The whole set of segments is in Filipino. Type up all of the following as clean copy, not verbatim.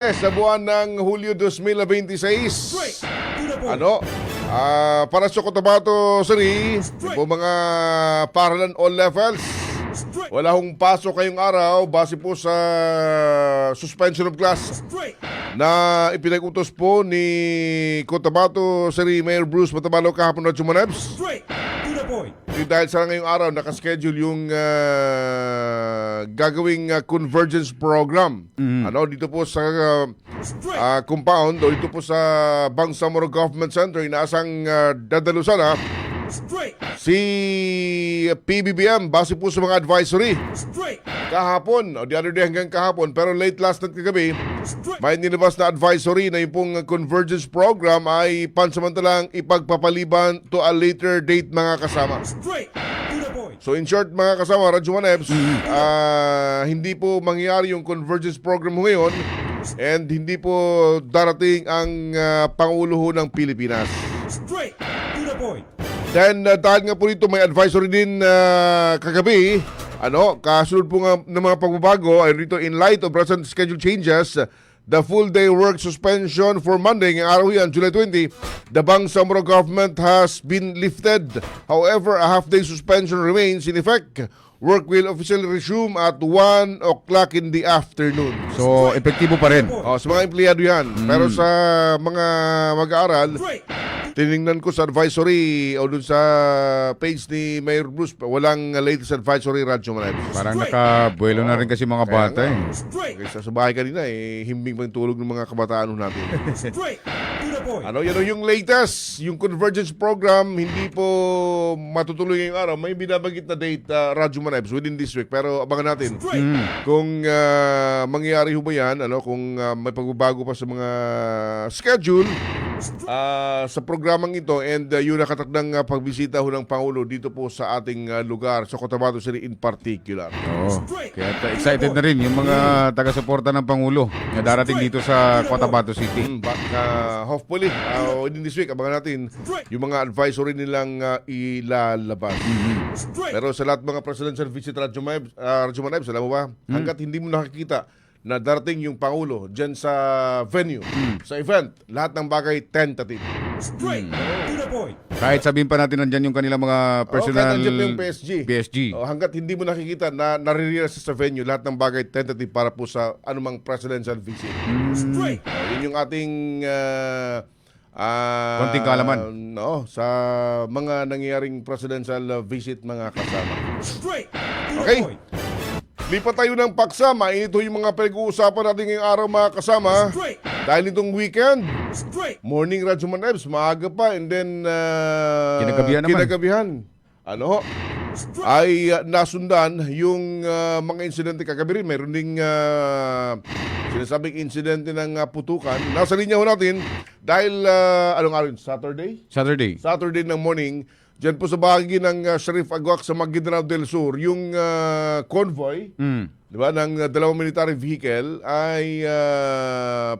Sa buwan ng Hulyo 2026. Ano? Para sa Cotabato City, yung po mga paralan all levels. Wala hong pasok kayong araw base po sa suspension of class na ipinag-utos po ni Cotabato City Mayor Bruce Matabalo kahapon na Chumanebs. Dahil sa ngayong araw nakaschedule yung gagawing convergence program. Ano dito po sa compound o dito po sa Bangsamoro Government Center, inaasang dadalusan si PBBM base po sa mga advisory. Kahapon o the other day hanggang kahapon, pero late last night kagabi, may nilabas na advisory na yung pong convergence program ay pansamantalang ipagpapaliban to a later date, mga kasama. So in short, mga kasama, Radyo Manebs, hindi po mangyayari yung convergence program ngayon and hindi po darating ang Pangulo ng Pilipinas. Then dahil nga po dito may advisory din kagabi, kasunod po nga ng mga pagbabago ay rito in light of recent schedule changes, the full day work suspension for Monday, ngayong araw yan, July 20, the Bangsamoro government has been lifted. However, a half-day suspension remains in effect. Work will officially resume at 1 o'clock in the afternoon. So, epektibo pa rin. Sa mga empleyado yan. Pero sa mga mag-aaral, tinignan ko sa advisory o dun sa page ni Mayor Bruce, walang latest advisory, Radyo Manebs. Parang nakabuelo na rin kasi mga bata eh. Kaysa sa bahay kanina, himbing pang tulog ng mga kabataan natin. Yan yung latest, yung convergence program, hindi po matutuloy ngayong araw. May binabanggit na date, Radyo Manebs, within this week. Pero abangan natin kung mangyayari ho ba yan, kung may pagbabago pa sa mga schedule sa programang ito, and yun nakatakdang pagbisita ho ng Pangulo dito po sa ating lugar, sa Cotabato City in particular. Kaya excited na rin yung mga taga-suporta ng Pangulo na darating dito sa Cotabato City. Hopefully, within this week, abangan natin yung mga advisory nilang ilalabas. Pero sa lahat mga presidential visit, Radyo Manebs, alam mo ba, hanggat hindi mo nakikita na darating yung Pangulo dyan sa venue, sa event, lahat ng bagay tentative. Kahit sabihin pa natin nandyan yung kanilang mga personal kahit nandyan yung PSG. Hanggat hindi mo nakikita na nare-realize sa venue, lahat ng bagay tentative para po sa anumang presidential visit. Yun yung ating konting kaalaman sa mga nangyayaring presidential visit, mga kasama. Okay? Lipat tayo ng paksama. Ito yung mga pinag-uusapan natin ngayong araw, mga kasama. Dahil itong weekend, morning Radyo Manebs, maaga pa, and then kinagabihan. Ay nasundan yung mga insidente kagabi rin. Mayroon ding sinasabing insidente ng putukan. Nasa linya ho natin dahil anong araw yun? Saturday ng morning. Diyan po sa bahagi ng Sheriff Aguac sa Maguindanao del Sur, yung convoy, di ba, ng dalawang military vehicle ay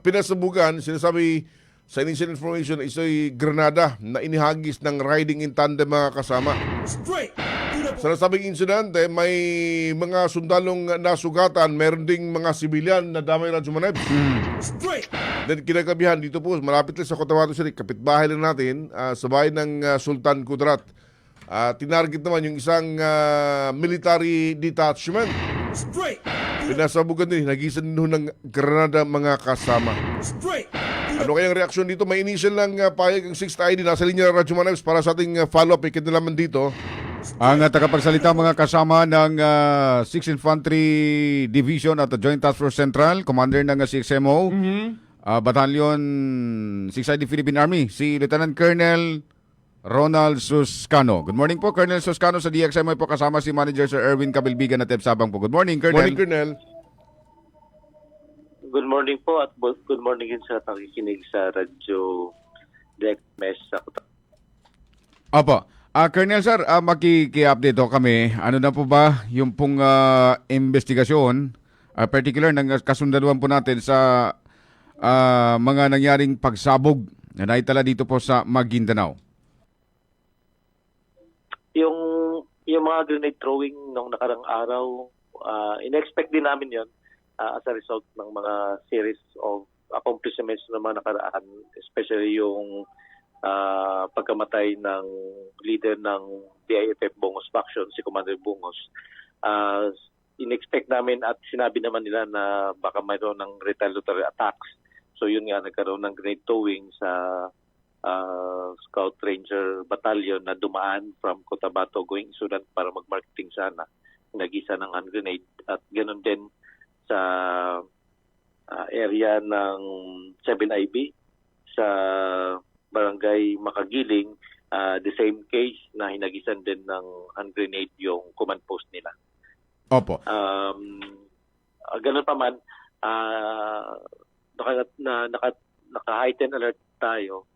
pinasabugan, sinasabi sa initial information, isa'y granada na inihagis ng riding in tandem, mga kasama. Sa nasabing insidente, may mga sundalong nasugatan, meron ding mga sibilyan na damay, Radyo Manebs. Then kinagabihan dito po, malapit lang sa Cotabato City, kapitbahay lang natin, sa bahay ng Sultan Kudrat. Tinarget naman yung isang military detachment. Pinasabugan din, nagisan din ng granada, mga kasama. Ano kayang reaksyon dito? May initial lang payag ang 6th ID. Nasa linya Radyo Manebs para sa ating follow-up. Ikinalaman dito ang tagapagsalita, mga kasama ng 6th Infantry Division at the Joint Task Force Central, Commander ng 6MO, Battalion 6ID Philippine Army, si Lieutenant Colonel Ronald Suscano. Good morning po, Colonel Suscano. Sa DXMO po kasama si Manager Sir Erwin Cabilbigan at Tep Sabang po. Good morning, Colonel. Morning, Colonel. Good morning po at good morning din sa nakikinig sa Radyo Direct Mesh sa Opo. Colonel Sir, makiki-update kami. Ano na po ba yung pong investigasyon, particular ng kasundaluhan po natin sa mga nangyaring pagsabog na naitala dito po sa Maguindanao? Yung mga grenade throwing nung nakarang araw, in-expect din namin yon. as a result ng mga series of accomplishments na mga nakaraan, especially yung pagkamatay ng leader ng DIFF Bungos Faction, si Commander Bungos. In-expect namin at sinabi naman nila na baka mayroon ng retaliatory attacks. So yun nga, nagkaroon ng grenade towing sa Scout Ranger Battalion na dumaan from Cotabato going Sudan para mag-marketing sana. Nagisa ng hand grenade at ganoon din sa area ng 7IB sa Barangay Makagiling, the same case na hinagisan din ng hand grenade yung command post nila. Opo. Ganun pa man, naka-heightened alert tayo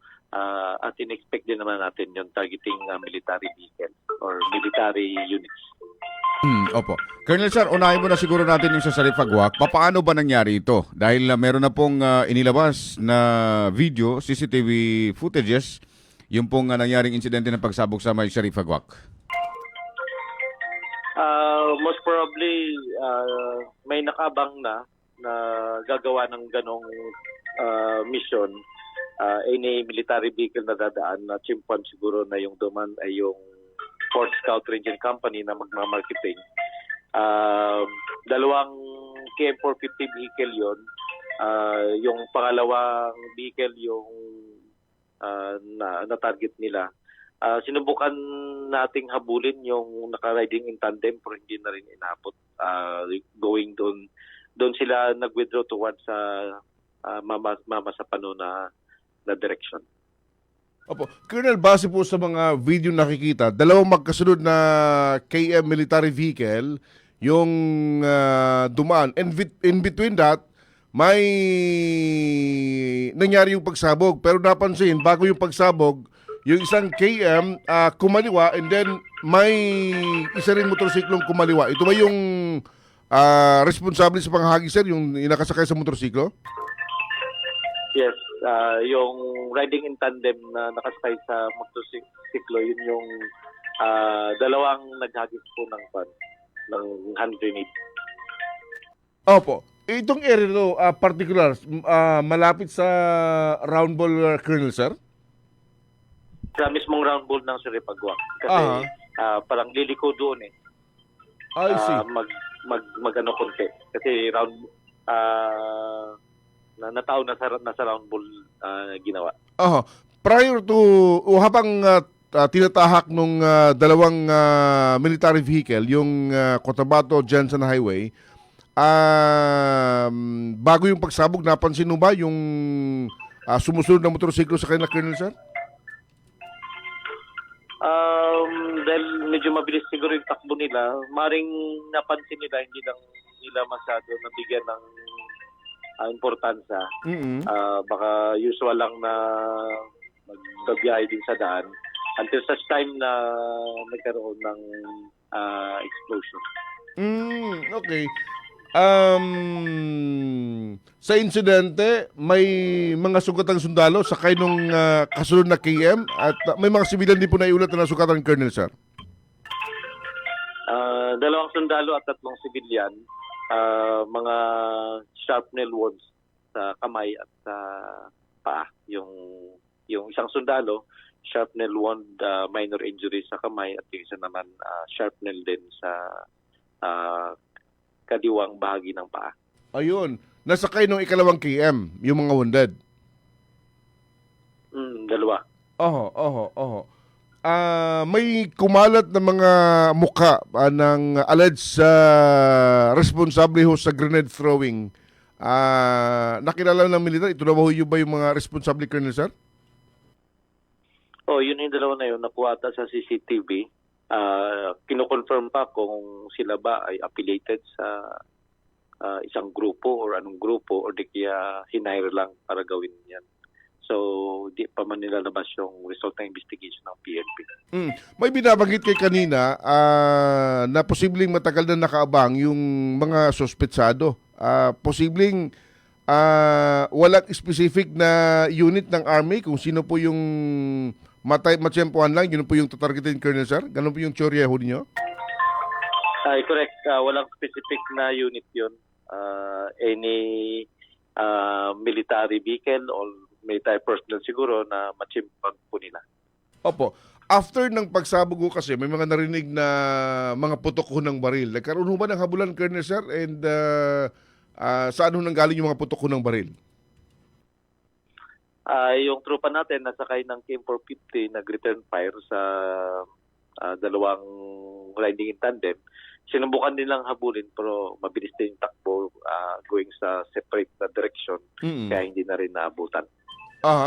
at in-expect din naman natin yung targeting military vehicle or military units. Opo. Colonel Sir, unahin mo na siguro natin yung sa Sarifagwak. Paano ba nangyari ito? Dahil meron na pong inilabas na video, CCTV footages, yung pong nangyaring insidente ng pagsabog sa may Sarifagwak. Most probably, may nakabang na gagawa ng ganong mission. Any military vehicle na dadaan na chimpan siguro na yung duman ay yung Fort Scout Ranger Company na magmamarketing. Dalawang KM450 vehicle yon. Yung pangalawang vehicle yung na-target nila. Sinubukan nating habulin yung naka-riding in tandem pero hindi na rin inabot. Going doon sila nag-withdraw towards Mama Sapano na direction. Opo. Colonel, base po sa mga video nakikita, dalawang magkasunod na KM military vehicle yung dumaan. And in between that, may nangyari yung pagsabog. Pero napansin, bago yung pagsabog, yung isang KM kumaliwa and then may isa rin motorsiklong kumaliwa. Ito ba yung responsable sa panghagi, sir? Yung nakasakay sa motorsiklo? Yes. Yung riding in tandem na nakasakay sa motorsiklo, yun yung dalawang naghagis po ng hand grenade. Opo. Itong area to, particular, malapit sa round ball, Colonel, sir? Sa mismong round ball ng Sarifagwak. Kasi parang liliko doon eh. I see. Mag-ano konti. Kasi round nataon na sa round ball ginawa. Prior to habang tinatahak nung dalawang military vehicle, yung Cotabato Jensen Highway, bago yung pagsabog, napansin mo ba yung sumusunod na motorsiklo sa kanila, Colonel, sir? Dahil medyo mabilis siguro yung takbo nila, maring napansin nila, hindi lang nila masyado nabigyan ng importansya. Baka usual lang na magbabiyahe din sa daan until such time na nagkaroon ng explosion. Okay. Sa insidente, may mga sugatang sundalo sakay nung kasunod na KM at may mga sibilan din po na iulat na nasugatan, Colonel, sir? Dalawang sundalo at 3 sibilyan. Mga shrapnel wounds sa kamay at sa paa. Yung isang sundalo, shrapnel wound, minor injury sa kamay at yung isa naman shrapnel din sa kadiwang bahagi ng paa. Ayun. Nasakay nung ikalawang KM, yung mga wounded. Dalawa. Oho. May kumalat na mga mukha ng alleged responsable ho sa grenade throwing. Nakilala ng militar, ito na ba yung mga responsable, Colonel, sir? Yun yung dalawa na yun, nakuha ata sa CCTV. Kino-confirm pa kung sila ba ay affiliated sa isang grupo or anong grupo or di kaya hinire lang para gawin yan. So, di pa man nilalabas yung result ng investigation ng PNP. May binabanggit kay kanina na posibleng matagal na nakaabang yung mga sospetsado. Posibleng walang specific na unit ng Army kung sino po yung matsyempohan lang, yun po yung tatargetin, Colonel, sir? Ganun po yung tsorya ho ninyo? Correct. Walang specific na unit yun. any military vehicle or military personnel siguro na machimpag po nila. Opo. After ng pagsabog ho kasi, may mga narinig na mga putok ho ng baril. Nagkaroon ho ba ng habulan, Colonel Sir? And saan ho nanggaling yung mga putok ho ng baril? Yung tropa natin nasakay ng KM-450 nag-return fire sa dalawang riding in tandem. Sinubukan nilang habulin pero mabilis din yung takbo going sa separate na direction kaya hindi na rin naabutan.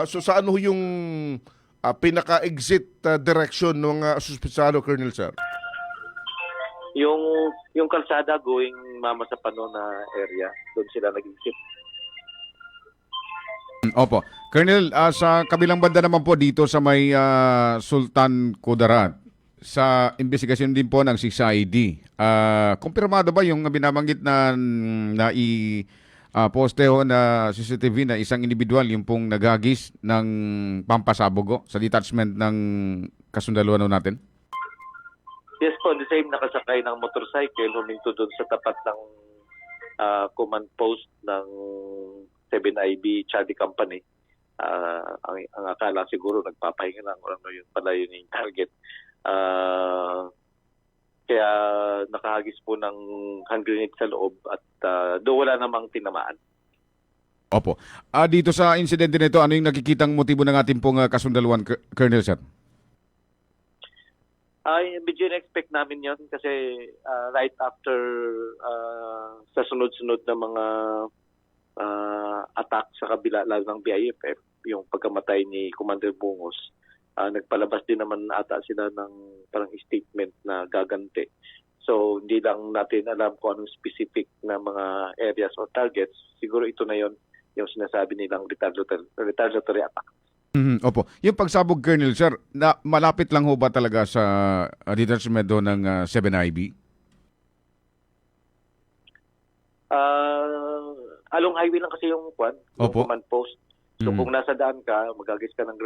So saan ho yung pinaka-exit direction ng suspetsado, Colonel Sir? Yung kalsada going Mama sa Pano na area, doon sila nag-exit. Opo. Colonel, sa kabilang banda naman po dito sa may Sultan Kudarat, sa investigasyon din po ng CID, kumpirmado ba yung binabanggit na posteho na CCTV na isang individual yung pong naghagis ng pampasabog sa detachment ng kasundaluhan natin? Yes po, the same nakasakay ng motorcycle, huminto doon sa tapat ng command post ng 7IB Charlie Company. Ang akala siguro nagpapahinga lang o ano yun pala yun yung target. Kaya nakahagis po ng hand grenade sa loob at doon wala namang tinamaan. Opo. Dito sa insidente nito, ano yung nakikitang motibo ng ating pong kasundaluhan, Colonel Sir? Medyo na-expect namin yun kasi right after sa sunod-sunod na mga attack sa kabila lalo ng BIFF, yung pagkamatay ni Commander Bungos, nagpalabas din naman ata sila ng parang statement na gaganti. So hindi lang natin alam kung anong specific na mga areas or targets. Siguro ito na yon yung sinasabi nilang retaliatory attack. Opo. Yung pagsabog, Colonel Sir, na malapit lang ho ba talaga sa detachment do ng 7IB? Along highway lang kasi yung yung command post. So Mhm. kung nasa daan ka, magagis ka ng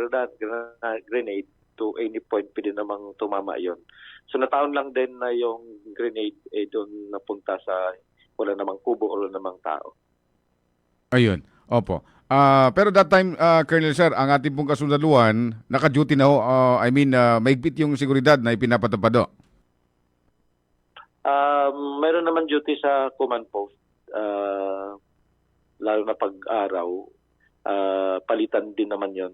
grenade to any point, pwede namang tumama yon. So nataon lang din na yung grenade doon napunta sa wala namang kubo o wala namang tao. Ayun. Opo. Pero that time, Colonel Sir, ang ating pong kasundaluhan, naka-duty na ho. Maigpit yung seguridad na ipinapatupad do. Meron naman duty sa command post. Lalo na pag-araw, palitan din naman yon.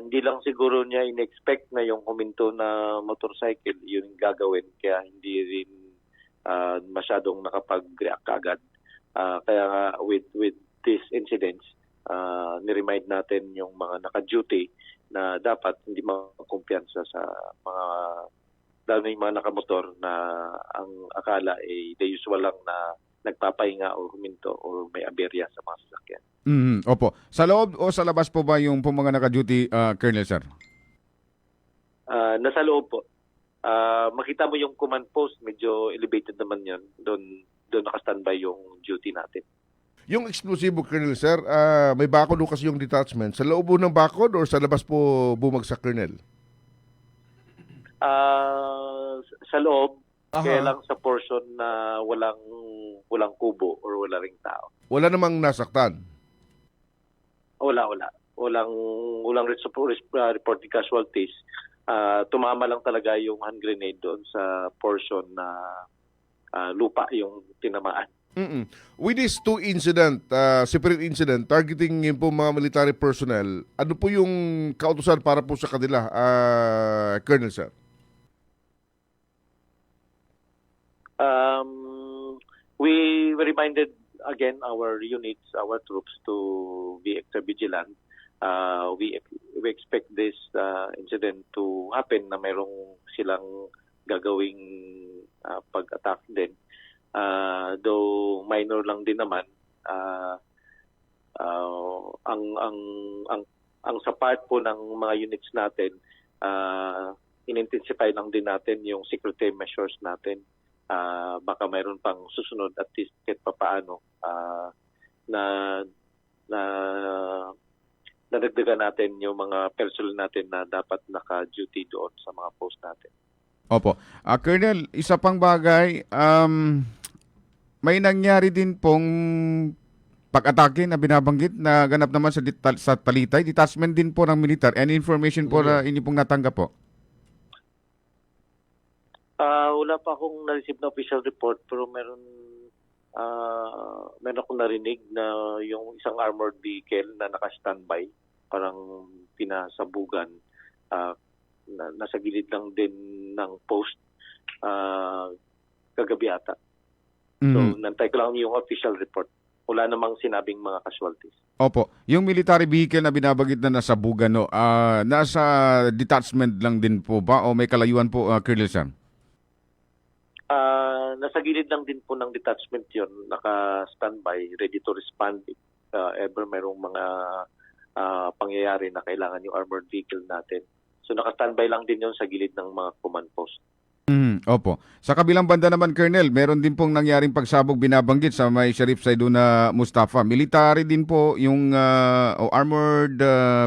Hindi lang siguro niya in-expect na yung huminto na motorcycle, yun yung gagawin. Kaya hindi rin masyadong nakapag-react agad. Kaya nga with these incidents, niremind natin yung mga naka-duty na dapat hindi magkumpiyansa sa mga lalo na yung mga nakamotor na ang akala ay the usual lang na nagpapahinga o huminto o may aberya sa mga sasakyan. Opo. Sa loob o sa labas po ba yung mga naka-duty, Colonel Sir? Nasa loob po. Makita mo yung command post, medyo elevated naman yun. Doon naka-standby yung duty natin. Yung explosibo, Colonel Sir, may bakod ho kasi yung detachment. Sa loob ho ng bakod or sa labas po bumagsak, Colonel? Sa loob, Aha. kaya lang sa portion na walang kubo or wala ring tao. Wala namang nasaktan. Wala. Walang reported casualties. Tumama lang talaga yung hand grenade doon sa portion na lupa yung tinamaan. With these two separate incident, targeting yung po mga military personnel, ano po yung kautusan para po sa kanila, Colonel Sir? We reminded again our units, our troops to be extra vigilant. We expect this incident to happen na mayroong silang gagawing pag-attack din. Though minor lang din naman, ang sa part po ng mga units natin, in-intensify lang din natin yung security measures natin. Baka mayroon pang susunod at least kahit papaano na nadagdagan natin yung mga personnel natin na dapat naka-duty doon sa mga post natin. Opo. Colonel, isa pang bagay, may nangyari din pong pag-atake na binabanggit na ganap naman sa Talitay. Detachment din po ng militar. Any information po na inyo pong natanggap po? Wala pa akong na-receive na official report pero meron akong narinig na yung isang armored vehicle na naka-standby, parang pinasabugan, nasa gilid lang din ng post kagabi ata. So, nantay ko lang yung official report. Wala namang sinabing mga casualties. Opo. Yung military vehicle na binabagit na nasa Bugano, nasa detachment lang din po ba o may kalayuan po, Colonel Sam? Nasa gilid lang din po ng detachment yun, naka-standby, ready to respond if ever mayroong mga pangyayari na kailangan yung armored vehicle natin. So naka-standby lang din yun sa gilid ng mga command post. Opo. Sa kabilang banda naman, Colonel, meron din pong nangyaring pagsabog binabanggit sa may Sheriff Saiduna Mustafa. Military din po yung o armored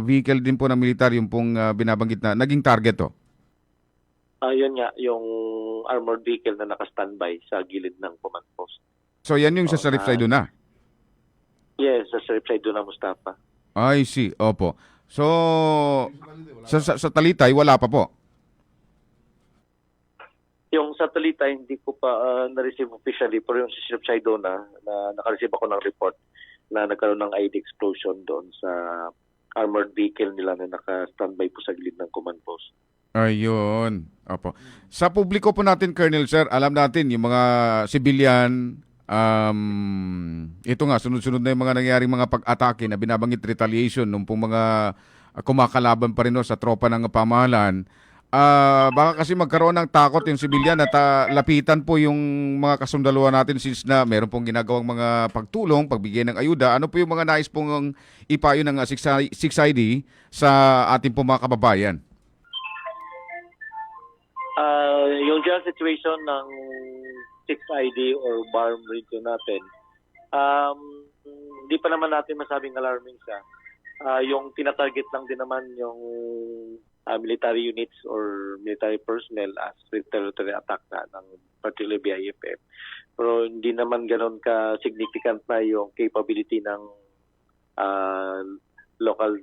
vehicle din po ng military yung pong binabanggit na naging target to. Yun nga, yung armored vehicle na naka-standby sa gilid ng command post. So yan yung sa Sheriff Saiduna? Yes, sa Sheriff Saiduna Mustafa. I see. Opo. So, sa Talitay, wala pa po? Yung sa Talitay, hindi ko pa na-receive officially, pero yung sa Sheriff Saiduna, na naka-receive ako ng report na nagkaroon ng ID explosion doon sa armored vehicle nila na naka-standby po sa gilid ng command post. Ayun. Opo. Sa publiko po natin, Colonel Sir, alam natin yung mga civilian, ito nga, sunod-sunod na yung mga nangyaring mga pag-atake na binabanggit retaliation nung pong mga kumakalaban pa rin no, sa tropa ng pamahalaan. Baka kasi magkaroon ng takot yung civilian at lapitan po yung mga kasundaluhan natin since na meron pong ginagawang mga pagtulong, pagbigay ng ayuda. Ano po yung mga nais pong ipayo ng 6ID sa ating pong mga kababayan? Yung general situation ng 6ID or BARM region natin, hindi pa naman natin masabing alarming siya. Yung tinatarget lang din naman yung military units or military personnel as retaliatory attack na ng particularly BIFF. Pero hindi naman ganoon ka-significant na yung capability ng local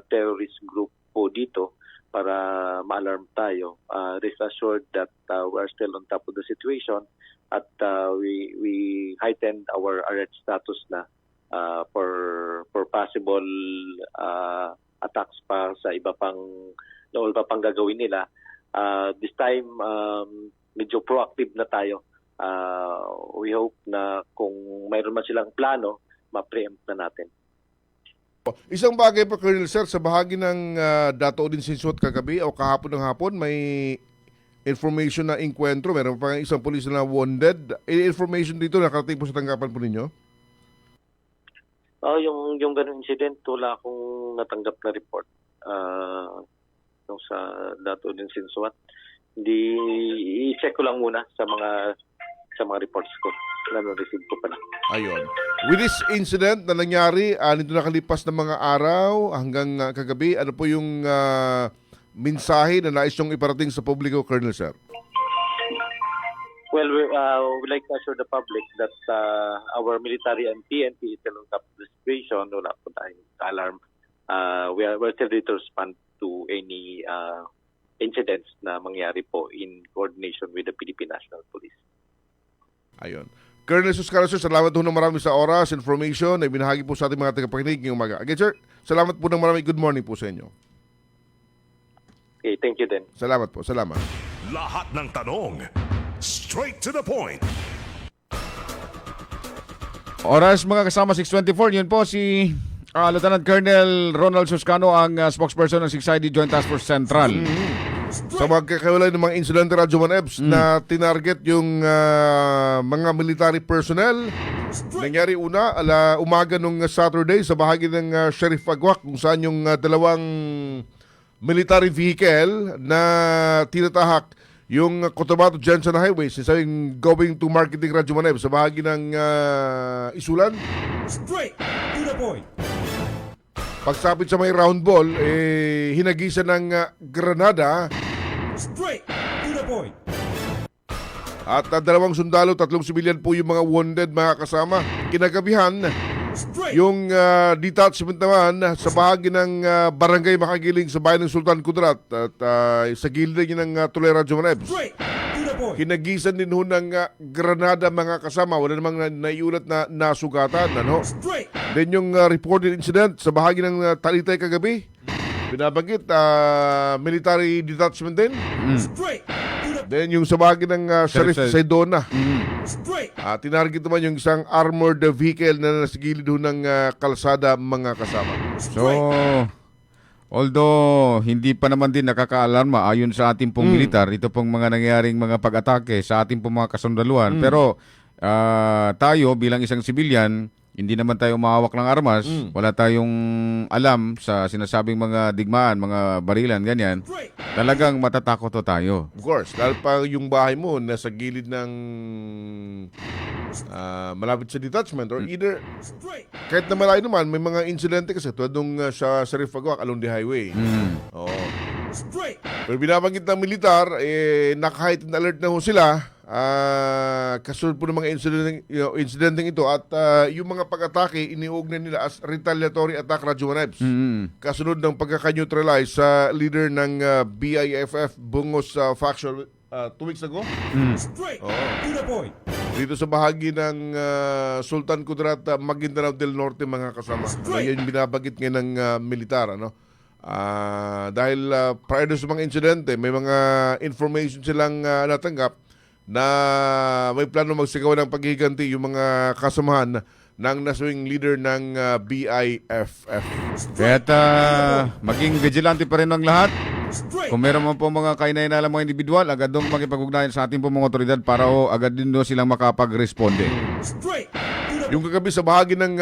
terrorist group po dito para ma-alarm tayo. Rest assured that we're still on top of the situation at we heightened our alert status na for possible attacks pa sa iba pang gagawin nila. This time medyo proactive na tayo. We hope na kung mayroon man silang plano, ma-preempt na natin. Isang bagay pa, Colonel Sir, sa bahagi ng Dato din Sinsuat kagabi o kahapon ng hapon, may information na inkwentro. Meron pa isang pulis na wounded. Information dito nakarating po sa tanggapan po ninyo? Yung ganung incident, wala akong natanggap na report. Yung sa Dato din Sinsuat. Hindi, i-check ko lang muna sa mga reports ko na na-receive ko pala. Ayun. With this incident na nangyari, nito nakalipas ng mga araw hanggang kagabi, ano po yung mensahe na nais yung iparating sa publiko, Colonel Sir? Well, we like to assure the public that our military and PNP is still on top of the situation. Wala po tayong alarm. We're still ready to respond to any incidents na mangyari po in coordination with the Philippine National Police. Ayun. Colonel Suscaro, sir, salamat po ng marami sa oras, information na ibinahagi po sa ating mga tagapakinig ngayong umaga. Again, sir, salamat po ng marami. Good morning po sa inyo. Okay, thank you then. Salamat po, salamat. Lahat ng tanong, straight to the point. Oras mga kasama 6:24, yun po si Lieutenant Colonel Ronald Suscano, ang spokesperson ng 6ID Joint Task Force Central. Sa magkakawalay ng mga insidente, Radyo Manebs, na tinarget yung mga military personnel. Nangyari umaga nung Saturday sa bahagi ng Sheriff Agwak kung saan yung dalawang military vehicle na tinatahak yung Cotabato Jensen Highway sinasabing going to Marketing, Radyo Manebs sa bahagi ng Isulan. Straight to the point. Pagsapit sa may round ball, hinagisa ng granada. Straight to the point. At 2 sundalo, 3 sibilyan po yung mga wounded, mga kasama. Kinagabihan, yung detachment naman sa bahagi ng barangay Makagiling sa bayan ng Sultan Kudarat at sa gilid ng Tulay Radyo Manebs. Kinagisan din ho ng granada, mga kasama. Wala namang naiulat na nasugatan. Ano? Then yung reported incident sa bahagi ng Talitay kagabi, binabanggit military detachment din. Then yung sa bahagi ng Sheriff Saidona, tinarget naman yung isang armored vehicle na nasa gilid ho ng kalsada, mga kasama. So, although hindi pa naman din nakakaalarma ayon sa ating pong militar, ito pong mga nangyaring mga pag-atake sa ating pong mga kasundaluhan. Pero tayo bilang isang sibilyan, hindi naman tayo umahawak ng armas. Wala tayong alam sa sinasabing mga digmaan, mga barilan, ganyan. Talagang matatakot to tayo. Of course, dahil pa yung bahay mo nasa gilid ng malapit sa detachment or either kahit na malayo naman, may mga insidente kasi tulad nung sa Sharif Agwak along the highway. Oo. Pero binabanggit ng militar, naka-heightened alert na ho sila kasunod po ng mga incidenteng ito at yung mga pag-atake iniugnay nila as retaliatory attack, Radyo Manebs. Kasunod ng pagkaka-neutralize sa leader ng BIFF Bungos faction 2 weeks ago. Dito sa bahagi ng Sultan Kudarat, Maguindanao del Norte, mga kasama. Yan yung binabagit ngayon ng militar, ano? Dahil prior sa mga insidente, may mga information silang natanggap na may plano magsigawa ng paghihiganti yung mga kasamahan ng nasawing leader ng BIFF. Kaya't maging vigilante pa rin ang lahat. Kung meron man po mga kainainalang mga individual, agad dong makipag-ugnayan sa ating po mga otoridad para agad din doon silang makapag-responde. Yung kagabi sa bahagi ng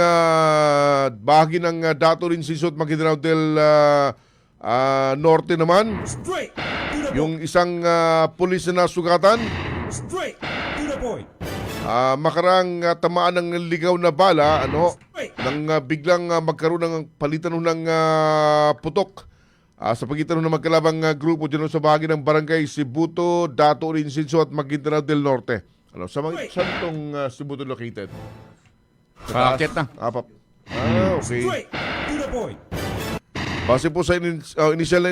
Dato rin Sisot, Maguindanao del Norte naman, yung isang pulis na nasugatan, makarang tamaan ng ligaw na bala, nang biglang magkaroon ng palitan ng putok sa pagitan ng magkalabang grupo dyan sa bahagi ng barangay Sibuto, Dato rin Sisot at Maguindanao del Norte. Saan itong Sibuto located? Paakit na. Okay. Base po sa initial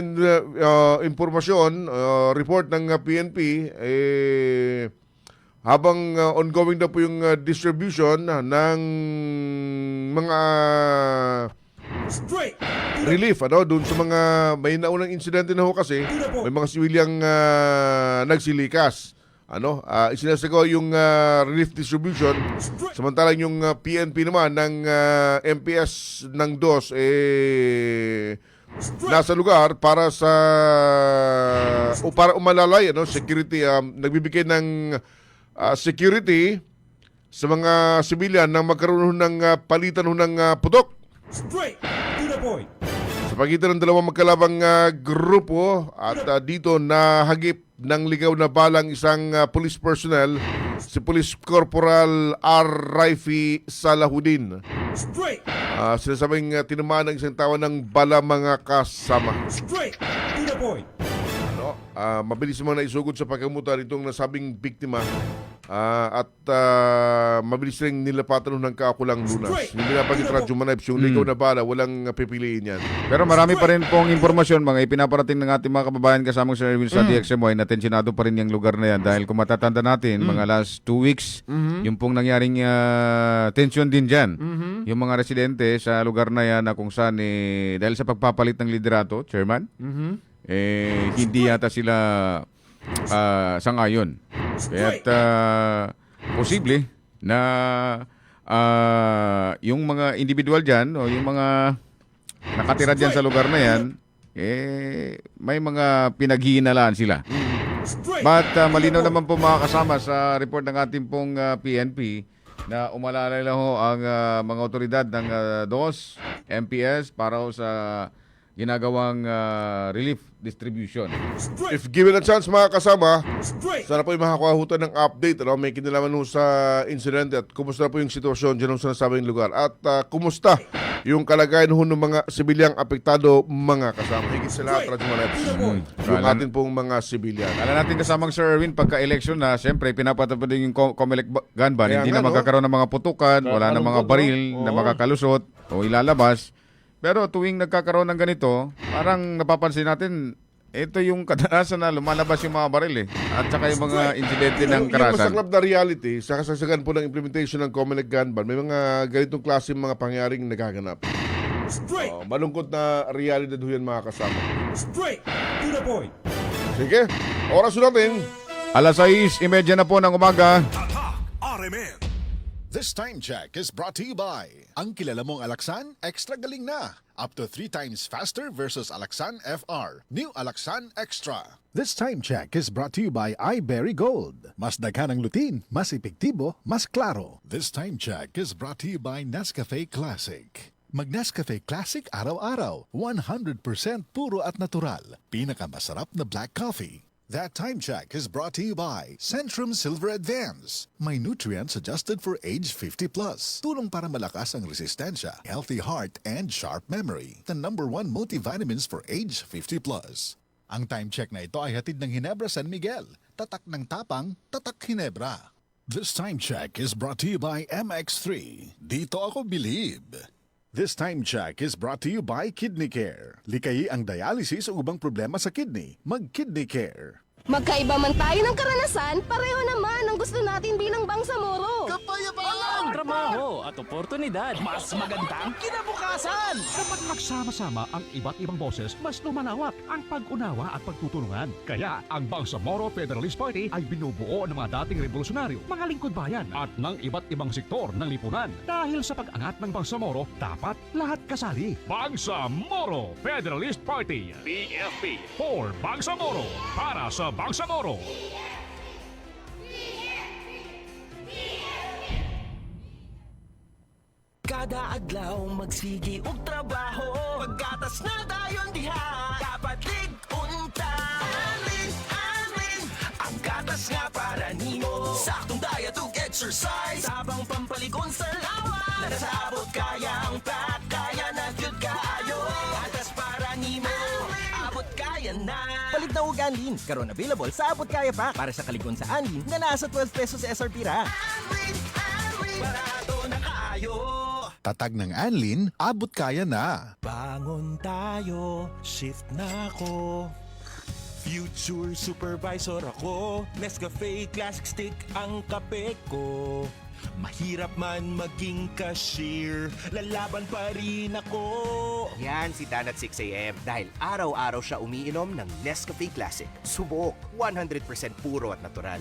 impormasyon, report ng PNP, habang ongoing na po yung distribution ng mga relief doon sa mga may naunang insidente na ho kasi may mga siwilyang nagsilikas. Isinasagawa yung relief distribution, samantalang yung PNP naman ng MPS ng DOS nasa lugar para para umalalay security, nagbibigay ng security sa mga civilian na magkaroon ng palitan ng putok sa pagitan ng dalawang magkalabang grupo at dito nahagip ng ligaw na balang isang police personnel, si Police Corporal R. Raifi Salahudin. Sinasabing tinamaan ng isang tao ng bala, mga kasama. Mabilis naman naisugod sa pagkamutan itong nasabing biktima at mabilis rin nilapatan ng kakulang lunas. Yung binapagit Radyo Manebs, yung ligaw na bala, walang pipiliin yan. Pero marami pa rin pong impormasyon, mga ipinaparating ng ating mga kababayan kasamang Sir Erwin sa DXMY na tensionado pa rin yung lugar na yan dahil kung matatanda natin, mga last 2 weeks, yung pong nangyaring tension din dyan. Yung mga residente sa lugar na yan na kung saan dahil sa pagpapalit ng liderato, Chairman, hindi yata sila sangayon. Kaya't posible na yung mga individual dyan o yung mga nakatira dyan sa lugar na yan, may mga pinaghihinalaan sila. But malinaw naman po mga kasama sa report ng ating pong PNP na umalalay lang ho ang mga otoridad ng DOS, MPS para ho sa ginagawang relief distribution. If given a chance, mga kasama, sana po yung makakuha ng update, may kinalaman sa incident at kumusta po yung sitwasyon dyan sa nasabing lugar at kumusta yung kalagayan ho ng mga sibilyang apektado mga kasama. Higit sa lahat, Radyo Manets, yung atin pong mga sibilyan. Kala natin kasamang Sir Erwin, pagka-election na, siyempre, pinapatapad din yung Comelec gun ban. Kaya Hindi nga, na no? magkakaroon ng mga putukan, wala na mga Malungkot, baril no? na Oo. makakalusot o ilalabas. Pero tuwing nagkakaroon ng ganito, parang napapansin natin, ito yung kadalasan na lumalabas yung mga baril eh. At saka yung mga insidente ng Yung karasan. masaklap na reality, sa kasagsagan po ng implementation ng Comelec gun ban, may mga ganitong klase mga pangyaring nagaganap. Malungkot na realidad ho yan mga kasama. Straight to the point. Sige, oras ho natin. Alas 6:30 na po ng umaga. Tatak RMN. This time check is brought to you by ang kilala mong Alaksan, extra galing na. Up to 3 times faster versus Alaksan FR. New Alaksan Extra. This time check is brought to you by iBerry Gold. Mas daghan ang lutin, mas epektibo, mas klaro. This time check is brought to you by Nescafe Classic. Mag-Nescafe Classic araw-araw. 100% puro at natural. Pinakamasarap na black coffee. That time check is brought to you by Centrum Silver Advance. May nutrients adjusted for age 50 plus. Tulong para malakas ang resistensya, healthy heart, and sharp memory. The #1 multivitamins for age 50 plus. Ang time check na ito ay hatid ng Ginebra San Miguel. Tatak ng tapang, tatak Ginebra. This time check is brought to you by MX3. Dito ako believe. This time check is brought to you by Kidney Care. Likayi ang dialysis o ubang problema sa kidney. Mag-Kidney Care. Magkaiba man tayo ng karanasan, pareho naman ang gusto natin bilang Bangsamoro. Kapayapaan! Trabaho at oportunidad. Mas magandang kinabukasan. Kapag nagsama-sama ang iba't ibang boses, mas lumalawak ang pag-unawa at pagtutulungan. Kaya ang Bangsamoro Federalist Party ay binubuo ng mga dating revolusyonaryo, mga lingkod bayan at ng iba't ibang sektor ng lipunan. Dahil sa pag-angat ng Bangsamoro, dapat lahat kasali. Bangsamoro Federalist Party. PFP for Bangsamoro. Para sa Bangsamoro. Kada adlaw magsigi og trabaho. Pagkatas na dayon diha. Dapat unta. Alin, ang gatas nga para nimo. Saktong diet ug exercise. Sabang pampalikon sa lawa. Nasabot kaya ang pack. Kaya na gyud kaayo. Gatas para nimo. Abot kaya na. Palit na og Anlin. Karon available sa Abot Kaya Pack para sa kaligon sa Anlin na nasa 12 pesos SRP ra. Barato na kaayo. Tatag ng Anlin, abot kaya na. Bangon tayo, shift na ako. Future supervisor ako. Nescafe Classic Stick ang kape ko. Mahirap man maging cashier, lalaban pa rin ako. Yan si Dan at 6 a.m. dahil araw-araw siya umiinom ng Nescafe Classic. Subok, 100% puro at natural.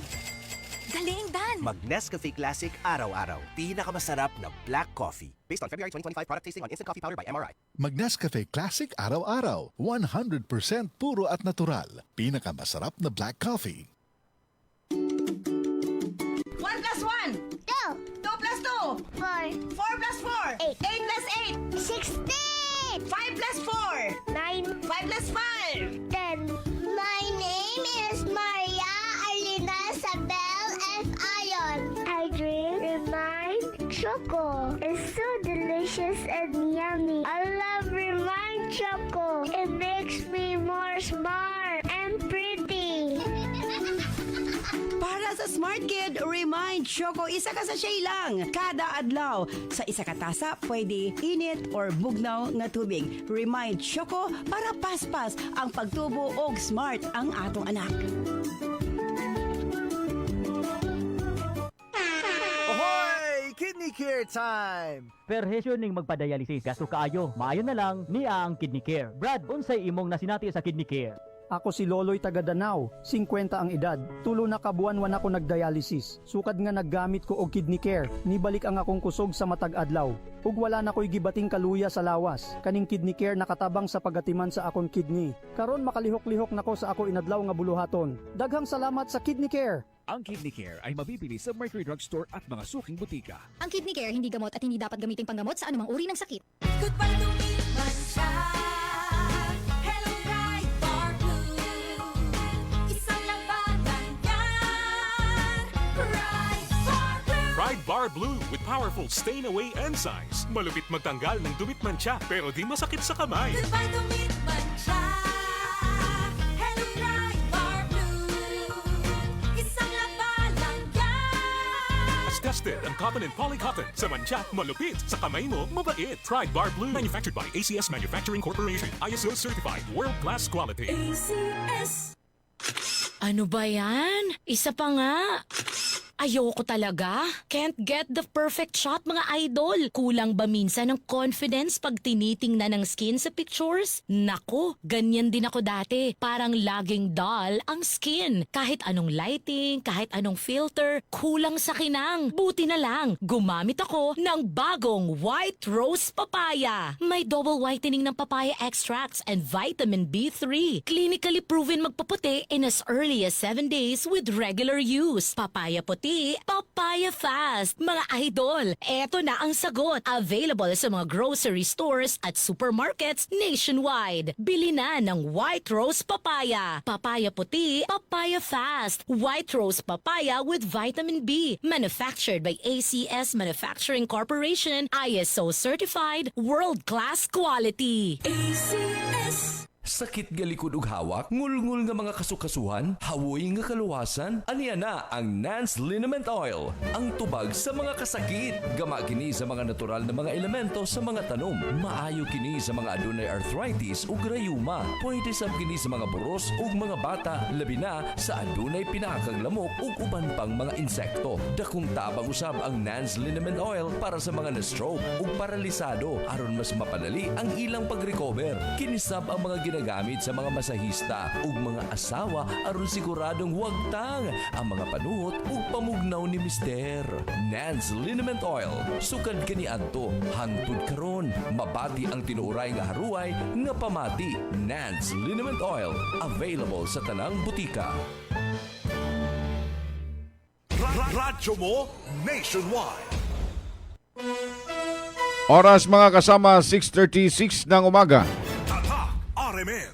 Galing, Dan! Mag Nescafe Classic araw-araw. Pinakamasarap na black coffee. Based on February 2025 product tasting on instant coffee powder by MRI. Mag-Nescafe Classic araw-araw. 100% puro at natural. Pinakamasarap na black coffee. 1 plus 1! 2! 2 plus 2! 4! 4 plus 4! 8! 8 plus 8! 16! 5 plus 4! 9! 5 plus 5! 10! My name is Maria Arlina Sabel F. Ayon. I drink Remind Choco. It's so delicious and yummy. I love Remind Choco. It makes me more smart and pretty. Para sa Smart Kid, Remind Choco, isa ka sa shay lang. Kada adlaw. Sa isa ka tasa, pwede init or bugnaw nga tubig. Remind Choco para paspas ang pagtubo og smart ang atong anak. Ahoy! Kidney Care time! Perhesyo ning magpadialysis gasto kaayo. Maayo na lang niya ang Kidney Care. Brad, unsay imong nasinati sa Kidney Care? Ako si Loloy taga Danau, 50 ang edad. Tulo na kabuan wan ako nagdialysis. Sukad nga naggamit ko og Kidney Care. Nibalik ang akong kusog sa matag adlaw. Ug wala na ko'y gibating kaluya sa lawas. Kaning Kidney Care nakatabang sa pagatiman sa akong kidney. Karon makalihok-lihok nako sa ako inadlaw nga buluhaton. Daghang salamat sa Kidney Care. Ang Kidney Care ay mabibili sa Mercury Drugstore at mga suking butika. Ang Kidney Care hindi gamot at hindi dapat gamitin panggamot sa anumang uri ng sakit. Goodbye to me, Masha. Hello, Ride Bar Blue. Isang labanan yan. Ride Bar Blue. Ride Bar Bar Blue with powerful stain-away enzymes. Malupit magtanggal ng dumit mancha pero di masakit sa kamay. Goodbye, dumit mancha. Hello, Pride Bar Blue. Isang labalang yan. As tested ang cotton and polycotton. Sa mancha, malupit. Sa kamay mo, mabait. Pride Bar Blue. Manufactured by ACS Manufacturing Corporation. ISO certified. World-class quality. ACS. Ano ba yan? Isa pa nga. Ayoko talaga. Can't get the perfect shot, mga idol. Kulang ba minsan ng confidence pag tinitingnan ng skin sa pictures? Nako, ganyan din ako dati. Parang laging dull ang skin. Kahit anong lighting, kahit anong filter, kulang sa kinang. Buti na lang, gumamit ako ng bagong White Rose Papaya. May double whitening ng papaya extracts and vitamin B3. Clinically proven magpaputi in as early as 7 days with regular use. Papaya puti, papaya fast. Mga idol, eto na ang sagot. Available sa mga grocery stores at supermarkets nationwide. Bili na ng White Rose Papaya. Papaya puti, papaya fast. White Rose Papaya with vitamin B. Manufactured by ACS Manufacturing Corporation. ISO certified. World-class quality. ACS. Sakit galikod ug hawak, ngulngul nga mga kasukasuhan, hawoy nga kaluwasan, aniya na ang Nance Liniment Oil, ang tubag sa mga kasakit. Gama kini sa mga natural na mga elemento sa mga tanom. Maayo kini sa mga adunay arthritis ug rayuma. Pwede sab kini sa mga buros ug mga bata, labi na sa adunay pinakang lamok ug uban pang mga insekto. Dakong tabang usab ang Nance Liniment Oil para sa mga na-stroke ug paralisado aron mas mapadali ang ilang pag-recover. Kinisab ang mga ginagamit sa mga masahista ug mga asawa aron siguradong wagtang ang mga panuhot ug pamugnaw ni Mister. Nance Liniment Oil, sukad kani adto hangtod karon. Mabati ang tinuoray nga haruay nga pamati. Nance Liniment Oil, available sa tanang butika. Radyo mo nationwide. Oras mga kasama, 6:36 ng umaga. RMN.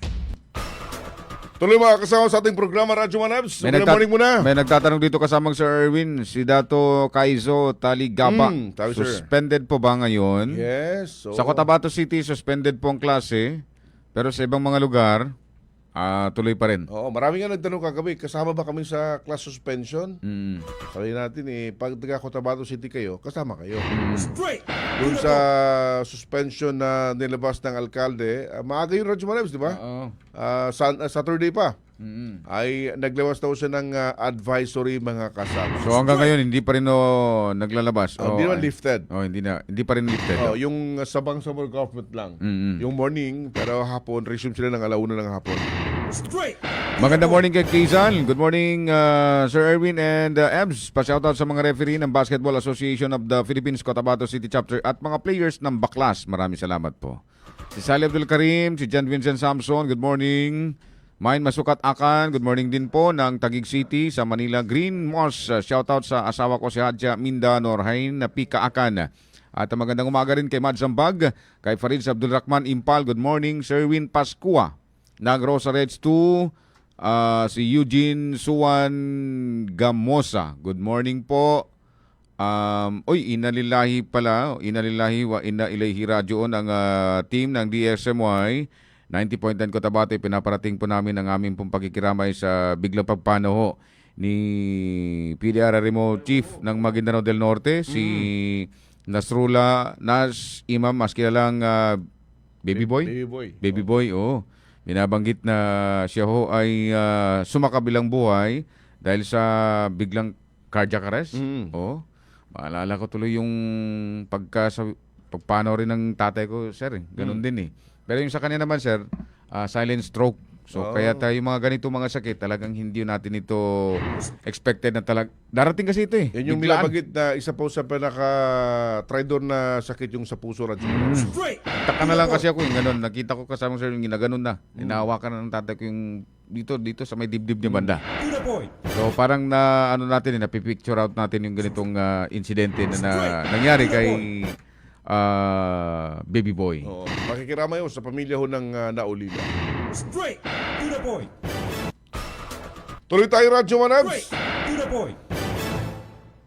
Tuloy mga kasama sa ating programa, Radyo Manabs. Good morning muna. May nagtatanong dito kasama Sir Erwin, si Dato Kaizo Taligaba. Suspended po ba ngayon? Yes. Sa Cotabato City, suspended po ang klase. Pero sa ibang mga lugar, tuloy pa rin. Oo, marami nga nagtanong kagabi, kasama ba kami sa class suspension? Sabi natin pag taga Cotabato City kayo, kasama kayo. Doon sa suspension na nilabas ng alkalde, maaga yung Radyo Manabs, di ba? Saturday pa. Ay naglawas daw siya ng advisory mga kasama. So hanggang ngayon hindi pa rin naglalabas. Hindi naman lifted. Hindi pa rin lifted. Yung sabang-sabang government lang. Yung morning, pero hapon resume sila ng 1:00 ng hapon. Magandang morning kay Quezon. Good morning Sir Erwin and Ebs. Pa-shoutout sa mga referee ng Basketball Association of the Philippines Cotabato City Chapter at mga players ng Baklas. Maraming salamat po. Si Sally Abdul Karim, si John Vincent Samson, good morning. Main Masukat Akan, good morning din po ng Taguig City sa Manila Green Moss. Shoutout sa asawa ko si Hadja Minda Norhain na Pika Akan. At magandang umaga rin kay Mad Zambag, kay Farid Abdul Rahman Impal, good morning. Sherwin Pascua ng Rosa Reds 2, si Eugene Suwan Gamosa, good morning po. Inalilahi pala, inalilahi wa ina ilayhi radyo ang team ng DSMY 90.9 Cotabato. Pinaparating po namin ang aming pong pagkikiramay sa biglang pagpanaho ni PDR Remote Chief ng Maguindanao del Norte, si Nasrullah Nas Imam, mas kilalang Baby Boy. Baby Boy, oo. Binabanggit na siya ho ay sumakabilang buhay dahil sa biglang cardiac arrest. Oo. Maalala ko tuloy yung pagpanaw rin ng tatay ko, sir. Ganun din Pero yung sa kanya naman, sir, silent stroke. So, kaya tayo mga ganito mga sakit, talagang hindi natin ito expected na darating kasi ito Yan yung binabagit na isa po sa pinaka-tridor na sakit yung sa puso, Radyo. Taka na lang kasi ako yung ganun. Nakita ko kasama sir yung ginaganon na. Hinahawakan na ng tatay ko yung dito sa may dibdib niya banda. So, parang natin, napipicture out natin yung ganitong insidente na nangyari kay Baby Boy. Makikiramay sa pamilya ho ng naulila. Straight to the point. Tuloy tayo, Radyo Manabs. Straight to the point.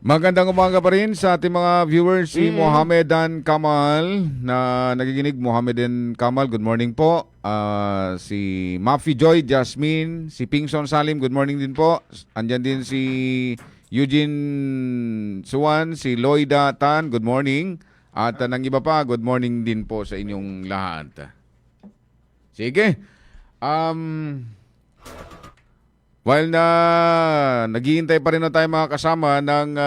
Magandang umaga pa rin sa ating mga viewers, si Mohamedan Kamal na nagiginig. Mohamedan Kamal, good morning po. Si Mafi Joy, Jasmine, si Pingson Salim, good morning din po. Andyan din si Eugene Suwan, si Loida Tan, good morning. At ng iba pa, good morning din po sa inyong lahat. Sige. While naghihintay pa rin na tayo mga kasama ng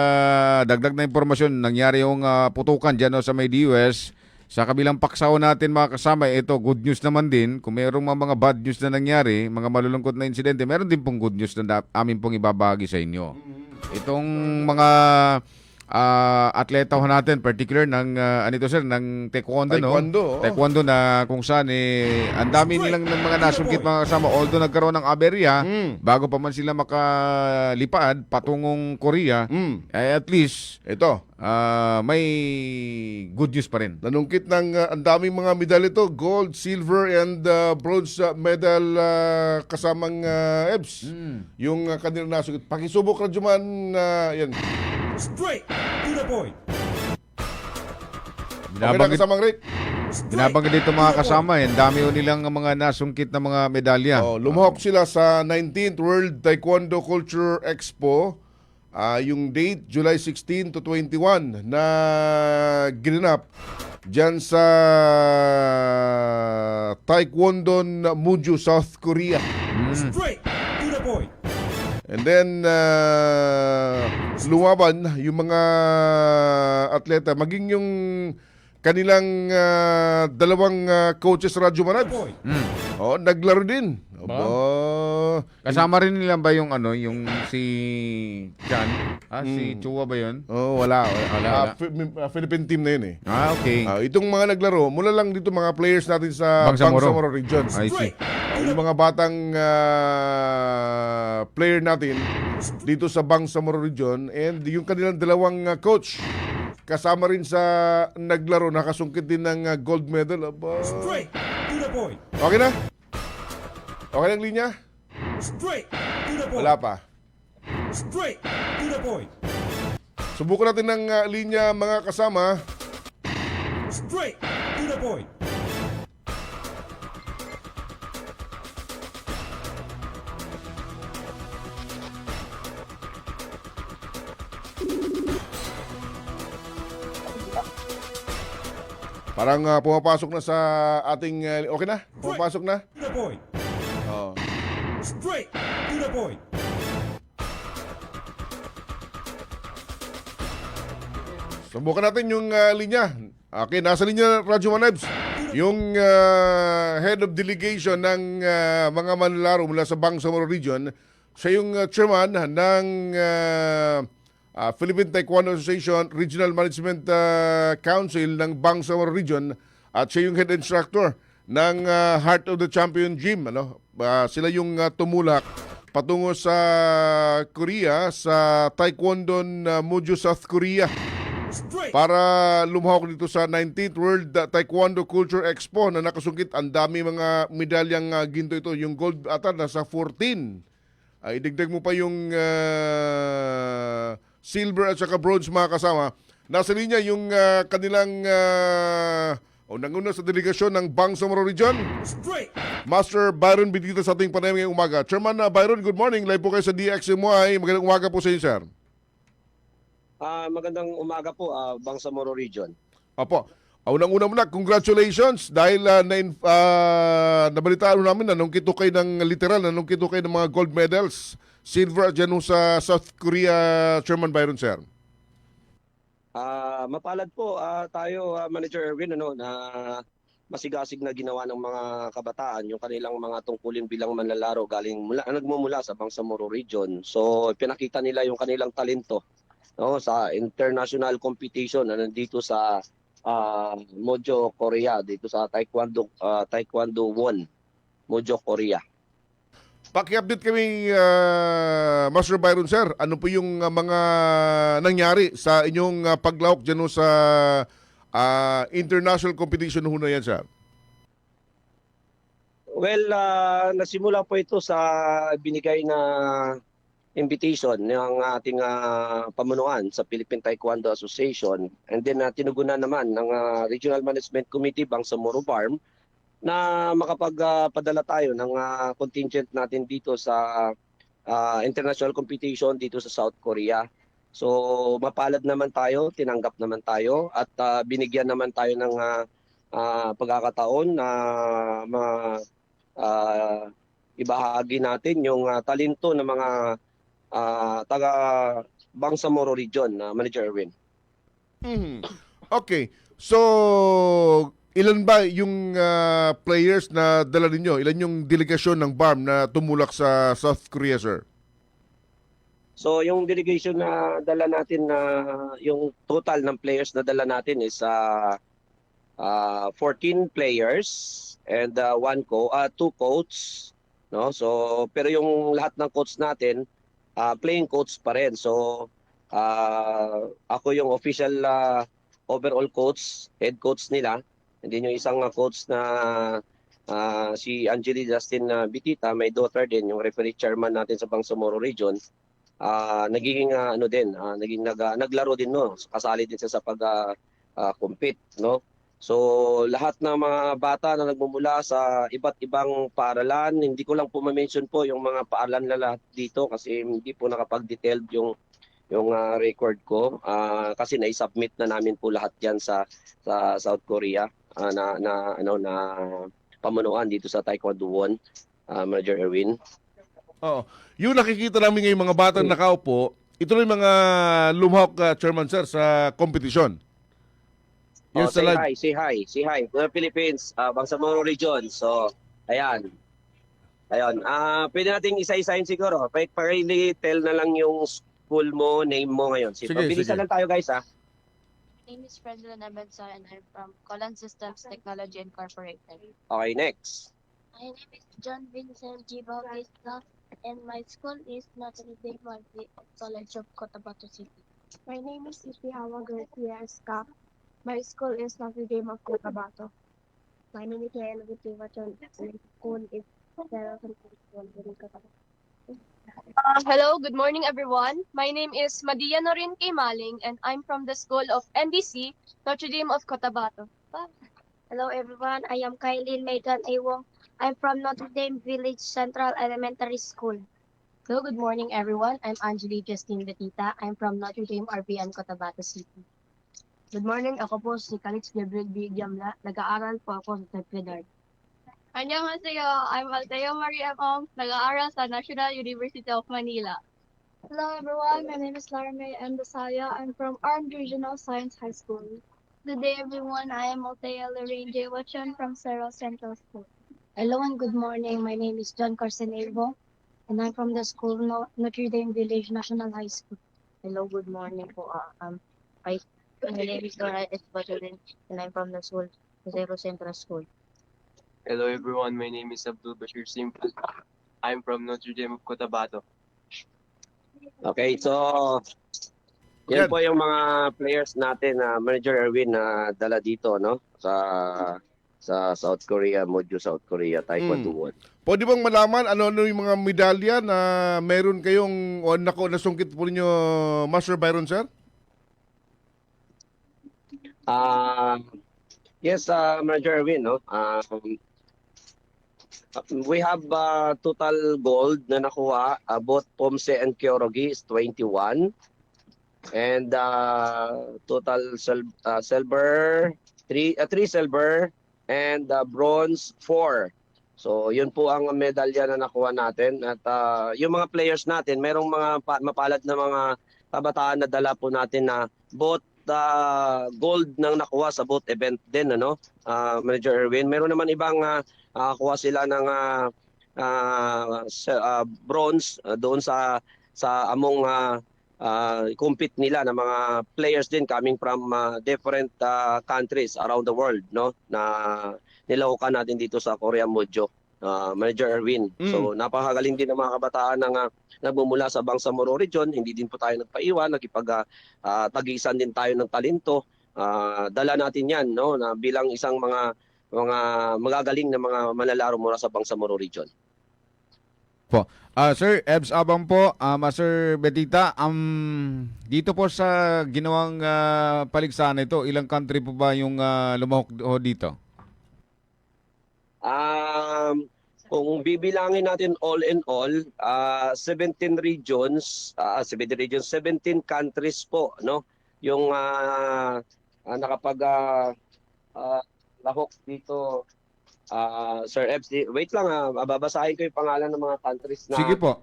dagdag na impormasyon, nangyari yung putukan dyan sa may DUS. Sa kabilang paksaw natin mga kasama, ito good news naman din. Kung mayroong mga bad news na nangyari, mga malulungkot na insidente, meron din pong good news na amin pong ibabahagi sa inyo. Itong mga atleta ho natin, particular ng ng taekwondo, taekwondo na kung saan ang dami nilang ng mga nasungkit mga kasama, although nagkaroon ng aberya bago pa man sila makalipad patungong Korea, at least ito may good news pa rin. Nanungkit ng ang daming mga medal ito, gold, silver, and bronze medal kasamang EBS. Yung kanilang nasungkit. Pakisubok na Juman, yan. Straight to the point. Binabanggit dito mga kasama, dami o nilang mga nasungkit na mga medalya. Lumahok sila sa 19th World Taekwondo Culture Expo. Yung date, July 16 to 21 na ginanap dyan sa Taekwondo Muju, South Korea. Straight to the point. And then, lumaban yung mga atleta, maging yung kanilang dalawang coaches Radyo Manad. Naglaro din. Kasama rin nila ba yung yung si Jan? Si Chua ba yun? Wala. Philippine team na yun okay. Itong mga naglaro, mula lang dito mga players natin sa Bangsamoro Region. I see. Yung mga batang player natin dito sa Bangsamoro Region, and yung kanilang dalawang coach kasama rin sa naglaro, nakasungkit din ng gold medal. Straight to the point. Okay na? Okay lang linya? Straight to the point. Wala pa. Straight to the point. Subukan natin ng linya mga kasama. Straight to the point. Parang pumapasok na sa ating... okay na? Pumapasok na? To the point. Straight to the point. Subukan natin yung linya. Okay, nasa linya Radyo Manebs. Yung head of delegation ng mga manlalaro mula sa Bangsamoro Region, siya yung chairman ng Philippine Taekwondo Association Regional Management Council ng Bangsamoro Region, at siya yung head instructor ng Heart of the Champion Gym. Sila yung tumulak patungo sa Korea, sa Taekwondo Muju, South Korea, para lumahok dito sa 19th World Taekwondo Culture Expo na nakasungkit. Ang dami mga medalyang ginto ito. Yung gold ata nasa 14. Idagdag mo pa yung silver at saka bronze mga kasama. Nasa linya yung kanilang nanguna sa delegasyon ng Bangsamoro Region, Master Byron Bidita sa ating panayam ngayong umaga. Chairman Byron, good morning. Live po kayo sa DXMY. Magandang umaga po sa inyo, sir. Magandang umaga po, Bangsamoro Region. Opo. Unang-una muna, congratulations dahil nabalitaan namin na nung kito kayo ng literal, na nung kito kayo ng mga gold medals, silver dyan sa South Korea, Chairman Byron, sir. Mapalad po tayo, Manager Erwin, na masigasig na ginawa ng mga kabataan yung kanilang mga tungkulin bilang manlalaro nagmumula sa Bangsamoro Region. So pinakita nila yung kanilang talento sa international competition na nandito sa Mojo, Korea, dito sa Taekwondo 1, Mojo, Korea. Paki-update kami, Master Byron, sir. Ano po yung mga nangyari sa inyong paglawak dyan sa international competition ho na yan, sir? Well, nasimula po ito sa binigay na invitation ng ating pamunuan sa Philippine Taekwondo Association, and then tinugunan naman ng Regional Management Committee Bangsamoro Farm na makapagpadala tayo ng contingent natin dito sa international competition dito sa South Korea. So mapalad naman tayo, tinanggap naman tayo, at binigyan naman tayo ng pagkakataon na ibahagi natin yung talento ng mga taga Bangsamoro Region, Manager Erwin. Okay. So, ilan ba yung players na dala ninyo? Ilan yung delegasyon ng BARM na tumulak sa South Korea, sir? So, yung delegation na dala natin, yung total ng players na dala natin is 14 players and 2 coach, no? So, pero yung lahat ng coach natin playing coach pa rin. So, ako yung official overall coach, head coach nila. And then yung isang coach na si Angeli Justin Bitita, may daughter din, yung referee chairman natin sa Bangsamoro Region. Naging naglaro din, no? Kasali din siya sa pag-compete, no? So lahat ng mga bata na nagmumula sa iba't ibang paaralan, hindi ko lang po ma-mention po yung mga paaralan na lahat dito kasi hindi po nakapag-detailed yung record ko, kasi na-submit na namin po lahat yan sa South Korea na pamunuan dito sa Taekwondo 1, Manager Erwin. Oo. Yung nakikita namin ngayong mga batang nakaupo, ito na yung mga lumahok, Chairman Sir, sa competition. Yes, say hi. Mga Philippines, Bangsamoro Region. So, ayan. Pwede nating isa-isahin siguro. Tell na lang yung school mo, name mo ngayon. Bilisan lang tayo, guys, ha. My name is Fredlyn Ebensa and I'm from Colan Systems Technology Incorporated. Okay, next. My name is John Vincent G. Bautista and my school is Notre Dame College of Cotabato City. My name is Siti Hawa Garcia Esca. My school is Notre Dame of Cotabato. My name is Helen Gutiwachon. My school is Hello, good morning everyone. My name is Madia Norin K. Maling and I'm from the school of NDC, Notre Dame of Cotabato. Hello everyone, I am Kailin Megan Awong. I'm from Notre Dame Village Central Elementary School. Hello, good morning everyone. I'm Angeli Justine Betita. I'm from Notre Dame RBN Cotabato City. Good morning, ako po si Calix Gabriel B. Giamla. Nag-aaral po ako sa Tepedard. Annyeonghaseyo, I'm Alteo Marie Ong, nag-aaral sa National University of Manila. Hello everyone, my name is Larme M. Basaya. I'm from Armed Regional Science High School. Good day everyone, I am Althea Lorraine J. Watson from Cerro Central School. Hello and good morning, my name is John Carcenevo and I'm from the school Notre Dame Village National High School. Hello, good morning po. My name is Dora Esbaturin and I'm from the school, Cerro Central School. Hello everyone, my name is Abdul Bashir Simple. I'm from Notre Dame of Cotabato. Okay, so yan po yung mga players natin na Manager Erwin na dala dito, no? Sa South Korea, Modyo South Korea, Taekwondo 1. Pwede bang malaman ano yung mga medalya na meron kayong o nasungkit po ninyo, Master Byron, sir? Yes, Manager Erwin, no? We have total gold na nakuha, both Pomse and Kyorugi is 21. And total silver, 3 silver and bronze 4. So yun po ang medalya na nakuha natin. At yung mga players natin, merong mga mapalad na mga kabataan na dala po natin na both gold nang nakuha sa both event din, ano, Manager Erwin. Meron naman ibang kuha sila ng bronze doon sa among compete nila ng mga players din coming from different countries around the world, no, na nilahukan natin dito sa Korea Modyo, Manager Erwin. So napakagaling din ng mga kabataan na nagmumula sa Bangsamoro Region. Hindi din po tayo nagpaiwan, tagisan din tayo ng talento. Dala natin yan, no, na bilang isang mga magagaling na mga manlalaro mula sa Bangsamoro Region. Po. Sir, Ebs Abang po, Sir Betita, dito po sa ginawang paligsahan ito, ilang country po ba yung lumahok dito? Kung bibilangin natin all in all, 17 regions, 17 countries po, no? Yung nakapag lahok dito. Sir Ebs, wait lang, babasahin ko yung pangalan ng mga countries na Sige po.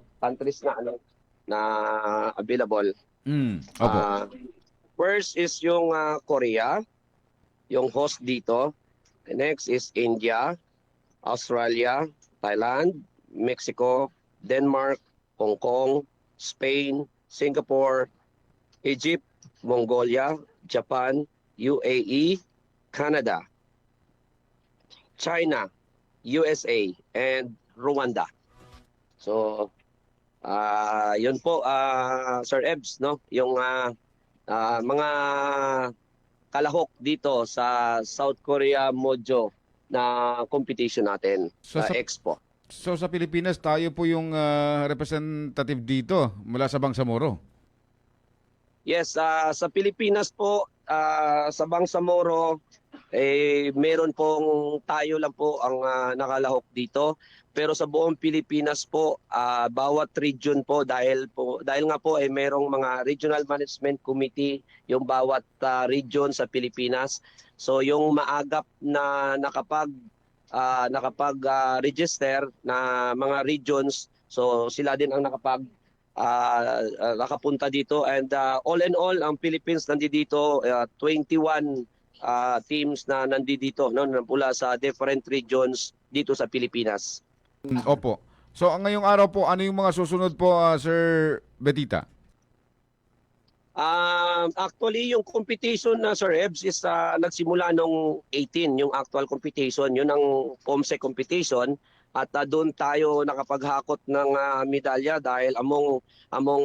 Na available. Opo. First is yung Korea, yung host dito. Next is India, Australia, Thailand, Mexico, Denmark, Hong Kong, Spain, Singapore, Egypt, Mongolia, Japan, UAE, Canada, China, USA, and Rwanda. So, yun po, Sir Ebs, no? Yung mga kalahok dito sa South Korea Mojo na competition natin sa Expo. So sa Pilipinas, tayo po yung representative dito mula sa Bangsamoro. Yes, sa Pilipinas po, sa Bangsamoro, meron pong tayo lang po ang nakalahok dito. Pero sa buong Pilipinas po, bawat region po dahil nga po merong mga regional management committee yung bawat region sa Pilipinas. So yung maagap na nakapag-register na mga regions, so sila din ang nakapunta dito, and all in all ang Philippines nandito 21 teams na nandito, no, mula sa different regions dito sa Pilipinas. Opo. So ngayong araw po, ano yung mga susunod po, Sir Betita? Actually, yung competition na Sir Ebs is nagsimula nung 18, yung actual competition. Yun ang POMSE competition. At doon tayo nakapaghakot ng medalya dahil among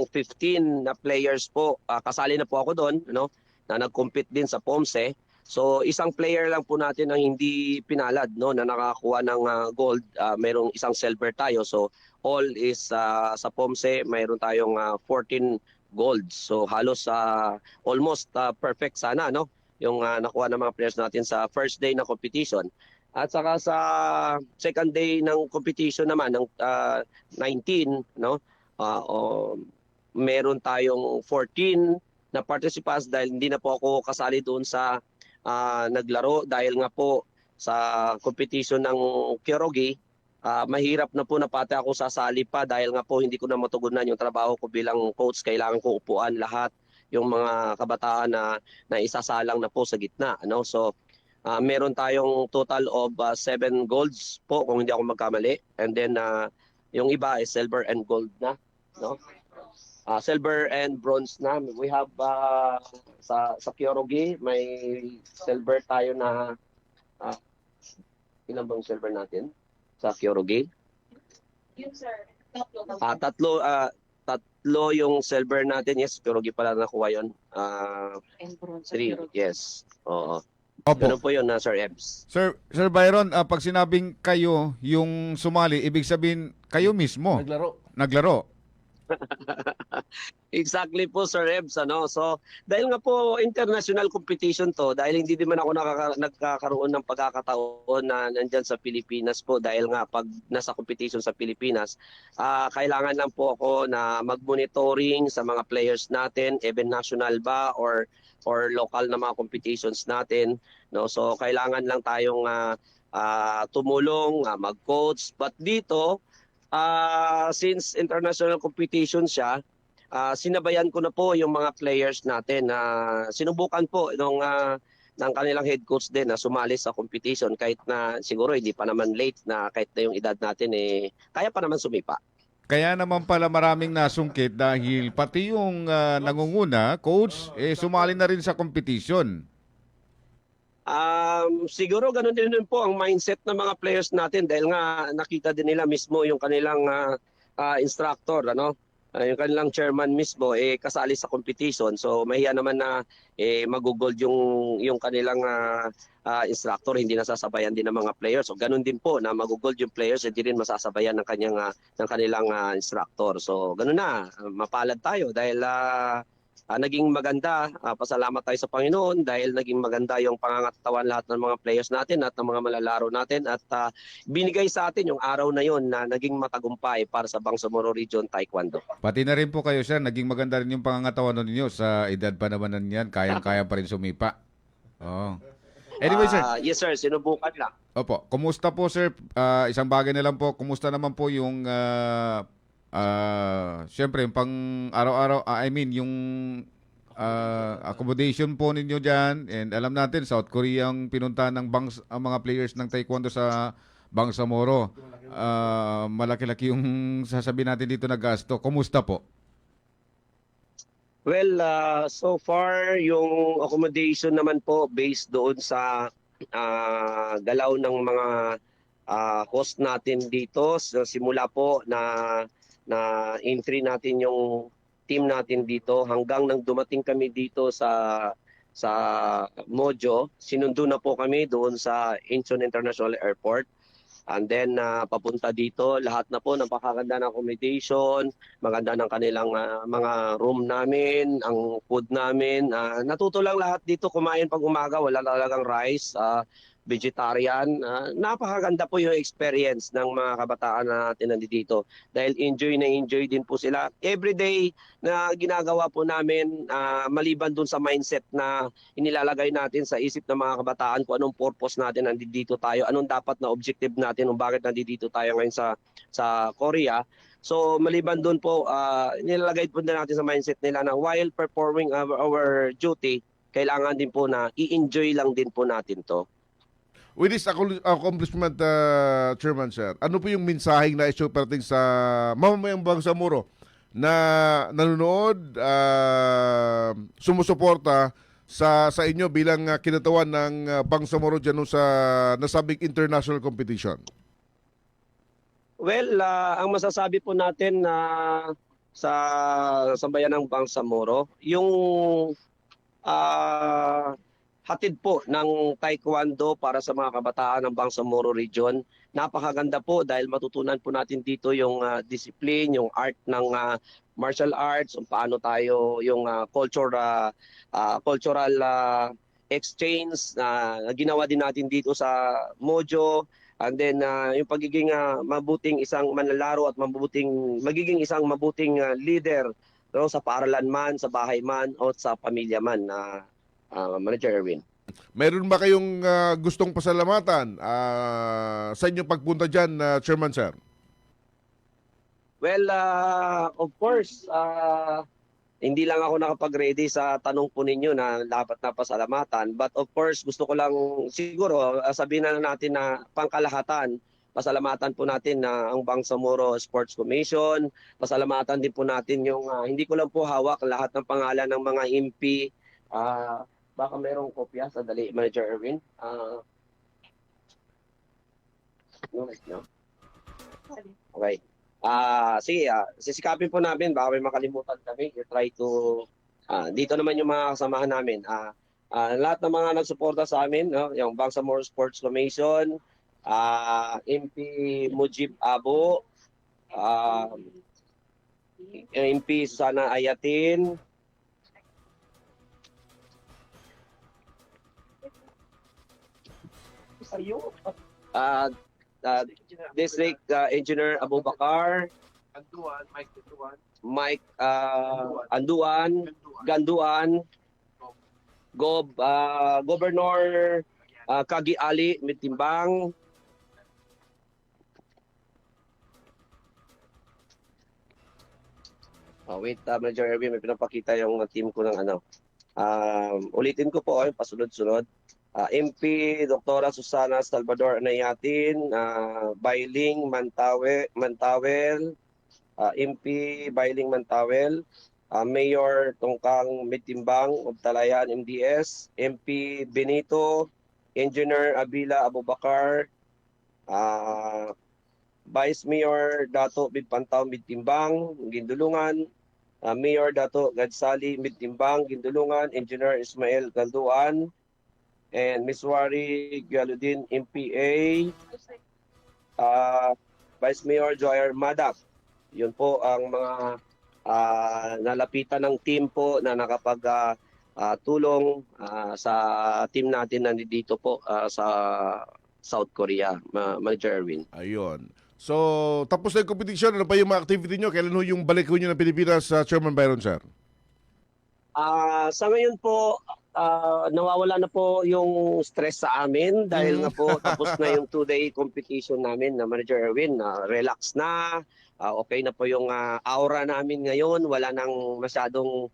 15 na players po, kasali na po ako doon, no, na nag-compete din sa POMSE. So isang player lang po natin ang hindi pinalad, no, na nakakuha ng gold. Merong isang silver tayo. So all is sa POMSE, mayroon tayong 14 golds. So halos almost perfect sana, no, yung nakuha ng mga players natin sa first day ng competition. At saka sa second day ng competition naman ng 19, no, meron tayong 14 na participants dahil hindi na po ako kasali doon sa naglaro dahil nga po sa competition ng Kyoryugi, mahirap na po na pati ako sasali pa dahil nga po hindi ko na matugunan yung trabaho ko bilang coach. Kailangan ko upuan lahat yung mga kabataan na isasalang na po sa gitna, ano. So meron tayong total of 7 golds po kung hindi ako magkamali, and then yung iba is silver and gold na, no. Silver and bronze na. We have sa Kyoryugi, may silver tayo na ilan bang silver natin sa Kyoryugi? Yun, sir. Tatlo yung silver natin. Yes, Kyoryugi pala nakuha yun. And bronze. 3, yes. Oo. Opo. Ganun po yun, Sir Ebs. Sir Byron, pag sinabing kayo yung sumali, ibig sabihin kayo mismo naglaro. Exactly po, Sir Ebs, ano. So, dahil nga po international competition to, dahil hindi din man ako nagkakaroon ng pagkakataon na nandyan sa Pilipinas po, dahil nga pag nasa competition sa Pilipinas, kailangan lang po ako na mag-monitoring sa mga players natin, even national ba or local na mga competitions natin, no. So, kailangan lang tayong tumulong, mag-coach. But dito, since international competition siya, sinabayan ko na po yung mga players natin na sinubukan po ng kanilang head coach din na sumali sa competition kahit na siguro hindi pa naman late, na kahit na yung edad natin kaya pa naman sumipa. Kaya naman pala maraming nasungkit dahil pati yung nangunguna, coach, sumali na rin sa competition. Siguro ganun din po ang mindset ng mga players natin dahil nga nakita din nila mismo yung kanilang instructor, ano. yung kanilang chairman mismo kasali sa competition. So mahiya naman na magugold yung kanilang instructor, hindi nasasabayan din ng mga players. So ganun din po na magugold yung players, hindi rin masasabayan ng kanilang instructor. So ganun na, mapalad tayo dahil naging maganda. Pasalamat tayo sa Panginoon dahil naging maganda yung pangangatawan lahat ng mga players natin at ng mga malalaro natin at binigay sa atin yung araw na yon na naging matagumpay para sa Bangsamoro Region Taekwondo. Pati na rin po kayo, sir, naging maganda rin yung pangangatawan ninyo sa edad pa naman yan, kayang-kaya pa rin sumipa. Oh. Anyway, sir. Yes sir, sinubukan lang. Opo, kumusta po, sir? Isang bagay na lang po, kumusta naman po yung siyempre, yung pang araw-araw, yung accommodation po ninyo dyan, and alam natin, South Korea ang pinuntahan ng ang mga players ng Taekwondo sa Bangsamoro. Malaki-laki yung sasabihin natin dito na gasto. Kumusta po? Well, so far, yung accommodation naman po based doon sa galaw ng mga host natin dito. So, simula po na entry natin yung team natin dito hanggang nang dumating kami dito sa Mojo, sinundo na po kami doon sa Incheon International Airport. And then papunta dito, lahat na po napakaganda ng accommodation, maganda ng kanilang mga room namin, ang food namin. Natuto lang lahat dito kumain pag umaga, wala talagang rice, vegetarian. Napakaganda po yung experience ng mga kabataan natin nandito dahil enjoy din po sila. Everyday na ginagawa po namin, maliban dun sa mindset na inilalagay natin sa isip ng mga kabataan kung anong purpose natin nandito tayo, anong dapat na objective natin kung bakit nandito tayo ngayon sa Korea. So maliban dun po, nilalagay po na natin sa mindset nila na while performing our duty, kailangan din po na i-enjoy lang din po natin to. With this accomplishment, Chairman Sir, ano po yung mensaheng na issue parating sa mamamayang Bangsamoro na nanonood, sumusuporta sa inyo bilang kinatawan ng Bangsamoro dyan sa nasabing international competition? Well, ang masasabi po natin na sa sambayan ng Bangsamoro, yung hatid po ng Taekwondo para sa mga kabataan ng Bangsamoro Region. Napakaganda po dahil matutunan po natin dito yung discipline, yung art ng martial arts, kung paano tayo yung cultural exchange na ginawa din natin dito sa Mojo. And then yung pagiging mabuting isang manlalaro at magiging isang mabuting leader sa paaralan man, sa bahay man o sa pamilya man. Manager Erwin. Meron ba kayong gustong pasalamatan sa inyong pagpunta dyan, Chairman Sir? Well, of course, hindi lang ako nakapag-ready sa tanong po ninyo na dapat na pasalamatan. But of course, gusto ko lang siguro sabihin na natin na pangkalahatan, pasalamatan po natin na ang Bangsamoro Sports Commission, pasalamatan din po natin yung, hindi ko lang po hawak lahat ng pangalan ng mga MP, baka mayroong kopya sa dali, Manager Erwin. Okay. Sige, sisikapin po namin, baka may makalimutan kami. You try to, dito naman yung mga kasamahan namin. Lahat ng mga nagsuporta sa amin, yung Bangsamoro Sports Commission, MP Mujib Abo, MP Susana Ayatin, District Engineer Abu Bakar, Mike Anduan, Ganduan, Governor Kagi Ali Mitimbang, wait, Manager Erwin, may pinapakita yung team ko ng ano. Ulitin ko po, pasunod-sunod. MP Dr. Susana Salvador Anayatin, Bailing Mantawel, MP Bailing Mantawel, Mayor Tongkang Mitimbang of Talayan MDS, MP Benito, Engineer Abila Abubakar, Vice Mayor Dato Bidpantaw Midtimbang, Gindulungan, Mayor Dato Gadsali Midtimbang, Gindulungan, Engineer Ismael Galduan, and Ms. Wari Galudin MPA, Vice Mayor Joyer Madak. Yun po ang mga nalapitan ng team po na nakapag-tulong sa team natin na dito po sa South Korea, Manager Erwin. Ayun. So, tapos na yung competition. Ano pa yung mga activity nyo? Kailan ho yung balik ho nyo ng Pilipinas, Chairman Byron, sir? Sa ngayon po, nawawala na po yung stress sa amin dahil na po tapos na yung 2-day competition namin na Manager Erwin. Relax na, okay na po yung aura namin ngayon. Wala nang masyadong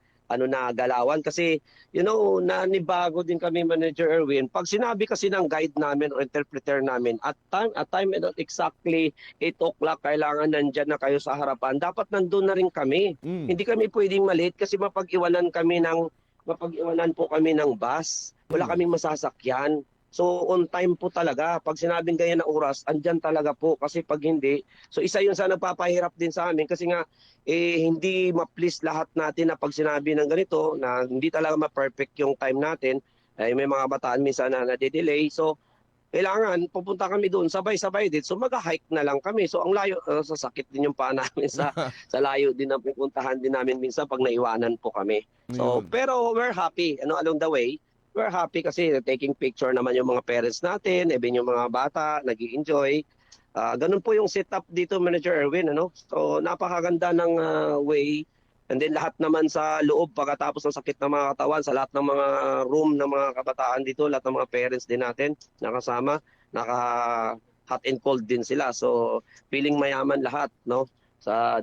galawan kasi nanibago din kami, Manager Erwin. Pag sinabi kasi ng guide namin o interpreter namin at time exactly 8 o'clock kailangan nandyan na kayo sa harapan, dapat nandun na rin kami. Hindi kami pwedeng malate kasi mapag-iwanan po kami ng bus. Wala kaming masasakyan. So on time po talaga. Pag sinabing ganyan na oras, andyan talaga po. Kasi pag hindi, so isa yun sa nagpapahirap din sa amin. Kasi nga, hindi ma-please lahat natin na pag sinabi ng ganito, na hindi talaga ma-perfect yung time natin. May mga bataan minsan na nade-delay. So, kailangan pupunta kami doon, sabay-sabay din. So mag-hike na lang kami. So ang layo, sasakit din yung paa namin sa layo din na pupuntahan din namin minsan pag naiwanan po kami. So, pero we're happy. Along the way, we're happy kasi taking picture naman yung mga parents natin, even yung mga bata, nag-i-enjoy. Ganun po yung setup dito, Manager Erwin. So, napakaganda ng way. And then lahat naman sa loob, pagkatapos ng sakit ng mga katawan, sa lahat ng mga room ng mga kabataan dito, lahat ng mga parents din natin nakasama, naka-hot and cold din sila. So, feeling mayaman lahat,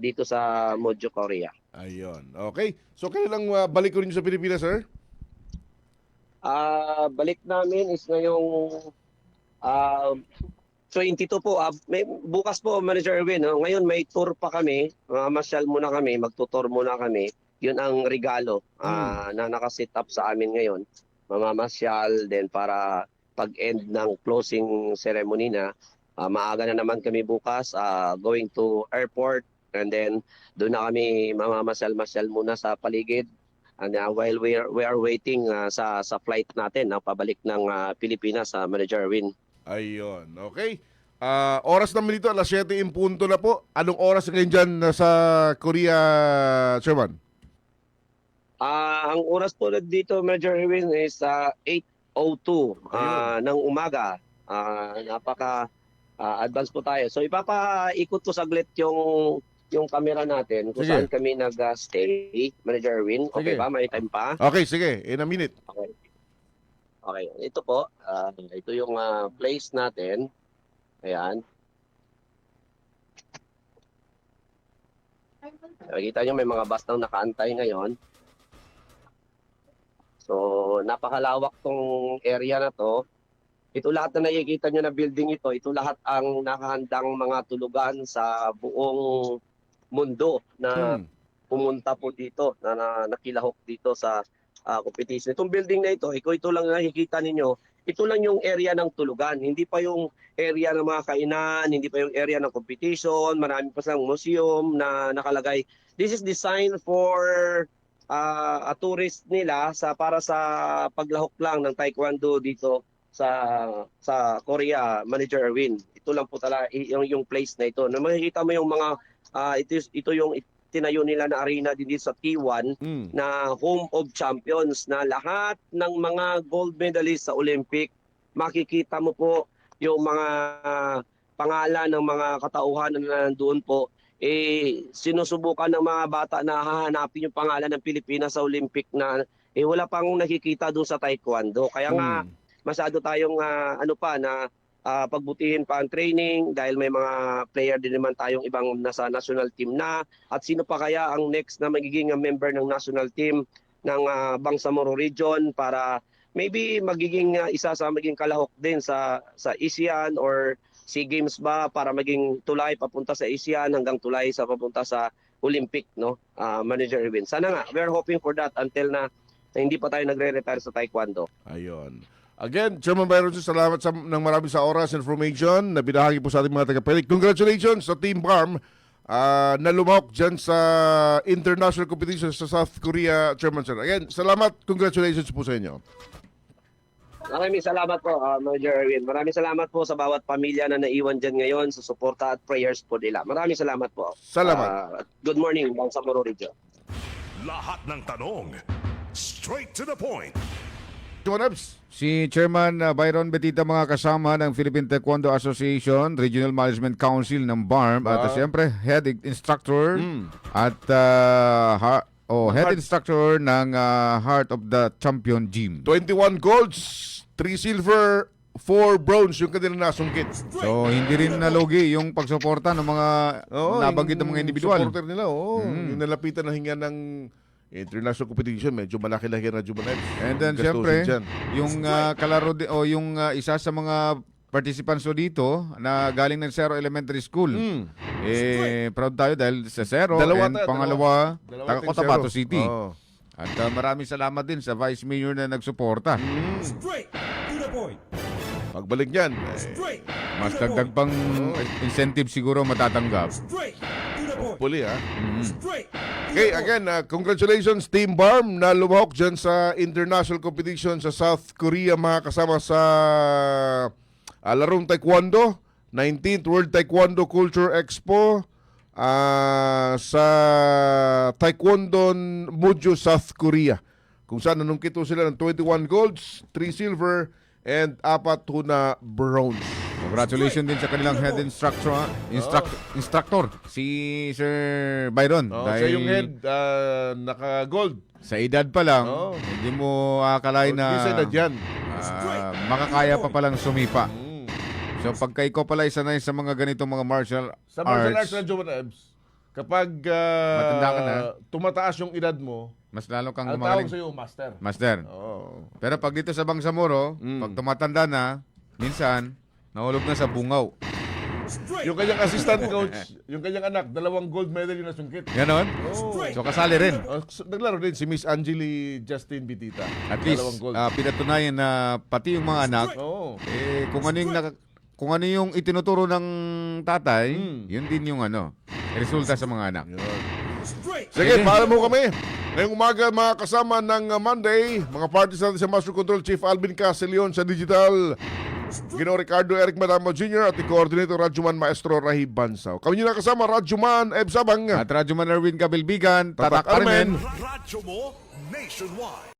dito sa Mojo, Korea. Ayun. Okay. So, kailan balik ko rin sa Pilipinas, sir? Balik namin is ngayong 22 po. Bukas po, Manager Erwin. Ngayon may tour pa kami. Masyal muna kami. Magtutour muna kami. Yun ang regalo na nakasit up sa amin ngayon. Mamamasyal din para pag-end ng closing ceremony na. Maaga na naman kami bukas. Going to airport. And then doon na kami mamamasyal-masyal muna sa paligid. And while we are waiting sa flight natin na pabalik ng Pilipinas, Manager Erwin. Ayun, okay. Oras naman dito, alas 7 in punto na po. Anong oras ngayon dyan sa Korea, Chairman? Ang oras po dito, Manager Erwin, is 8:02 ng umaga. Napaka-advance po tayo. So ipapaikot ko saglit yung camera natin kung saan kami nag-stay, Manager Erwin. Okay ba? May time pa? Okay, sige. In a minute. Okay. Ito po. Ito yung place natin. Ayan. Nakikita nyo may mga bus nang nakaantay ngayon. So, napakalawak tong area na to. Ito lahat na nakikita nyo na building ito, ito lahat ang nakahandang mga tulugan sa buong mundo na pumunta po dito, na nakilahok dito sa competition. Itong building na ito lang nakikita ninyo, ito lang yung area ng tulugan. Hindi pa yung area ng mga kainan, hindi pa yung area ng competition, marami pa silang museum na nakalagay. This is designed for a tourist nila para sa paglahok lang ng taekwondo dito sa Korea, Manager Erwin. Ito lang po talaga yung place na ito. Na makikita mo yung mga ito yung tinayo nila na arena din dito sa T1 na home of champions na lahat ng mga gold medalists sa Olympic, makikita mo po yung mga pangalan ng mga katauhan na nandoon po. Sinusubukan ng mga bata na hahanapin yung pangalan ng Pilipinas sa Olympic na wala pang nakikita doon sa taekwondo. Kaya nga masyado tayong pagbutihin pa ang training dahil may mga player din naman tayong ibang nasa national team na. At sino pa kaya ang next na magiging member ng national team ng Bangsamoro region para maybe magiging isa sa magiging kalahok din sa ASEAN or SEA Games ba para maging tulay papunta sa ASEAN hanggang tulay sa papunta sa Olympic, Manager Erwin. Sana nga, we're hoping for that until na hindi pa tayo nagre-retire sa taekwondo. Ayun. Again, Chairman Byron, salamat ng marami sa oras and information na binahagi po sa ating mga taga-Pelik. Congratulations sa Team BARM na lumahok dyan sa international competition sa South Korea, Chairman Sir. Again, salamat, congratulations po sa inyo. Maraming salamat po, Manager Erwin. Maraming salamat po sa bawat pamilya na naiwan dyan ngayon sa suporta at prayers po nila. Maraming salamat po. Salamat. Good morning, Bangsamoro Region. Lahat ng tanong, straight to the point. Si Chairman Byron Betita, mga kasama ng Philippine Taekwondo Association, Regional Management Council ng BARM, at siyempre head instructor at head instructor ng Heart of the Champion Gym. 21 golds, 3 silver, 4 bronze yung kanila nasungkit. So hindi rin nalugi yung pagsuporta ng mga nabanggit ng mga individual. Supporter nila, yung nalapitan na hinga ng international competition, medyo malaki-laki na Jumanet. And then siyempre, yung kalaro o yung isa sa mga participants dito na galing ng Cerro Elementary School. Proud tayo dahil sa Cerro and pangalawa, taga Cotabato City. At maraming salamat din sa Vice Mayor na nagsuporta. Straight to the point. Pagbalik niyan, mas dagdag pang incentive siguro matatanggap. Hopefully, Okay, again, congratulations Team BARM na lumahok dyan sa international competition sa South Korea, mga kasama sa larong Taekwondo, 19th World Taekwondo Culture Expo sa Taekwondo Mujo, South Korea, kung saan nanungkito sila ng 21 golds, 3 silver, and 4 na bronze. Congratulations din sa kanilang head instructor, si Sir Byron. Siya yung head, naka-gold. Sa edad pa lang, hindi mo akalain na sa edad yan. Makakaya pa palang sumipa. So pagka ikaw pala isa na sa mga ganitong mga martial arts na Jomanebs, kapag matanda ka na, tumataas yung edad mo, mas lalo kang ang gumagaling. tawag sa'yo, master. Master. Pero pag dito sa Bangsamoro, pag tumatanda na, minsan, nahulog na sa bungaw. Yung kanyang assistant coach, yung kanyang anak, 2 gold medal yung nasungkit. Ganon? So kasali rin. Naglaro din si Miss Angeli Justin Bitita. At least, pinatunayan na pati yung mga anak, kung ano yung itinuturo ng tatay, yun din yung resulta sa mga anak. Sige, paalam mo kami. Ngayong umaga, mga kasama ng Monday, mga parties natin sa Master Control Chief Alvin Casilion, sa Digital, Ginoong Ricardo Eric Madamo Jr. at Coordinator Radyoman Maestro Rahib Bansaw. Kami nyo nakasama, Radyoman Eb Sabang at Radyoman Erwin Kabilbigan, Tatak Armen. Radyo mo nationwide.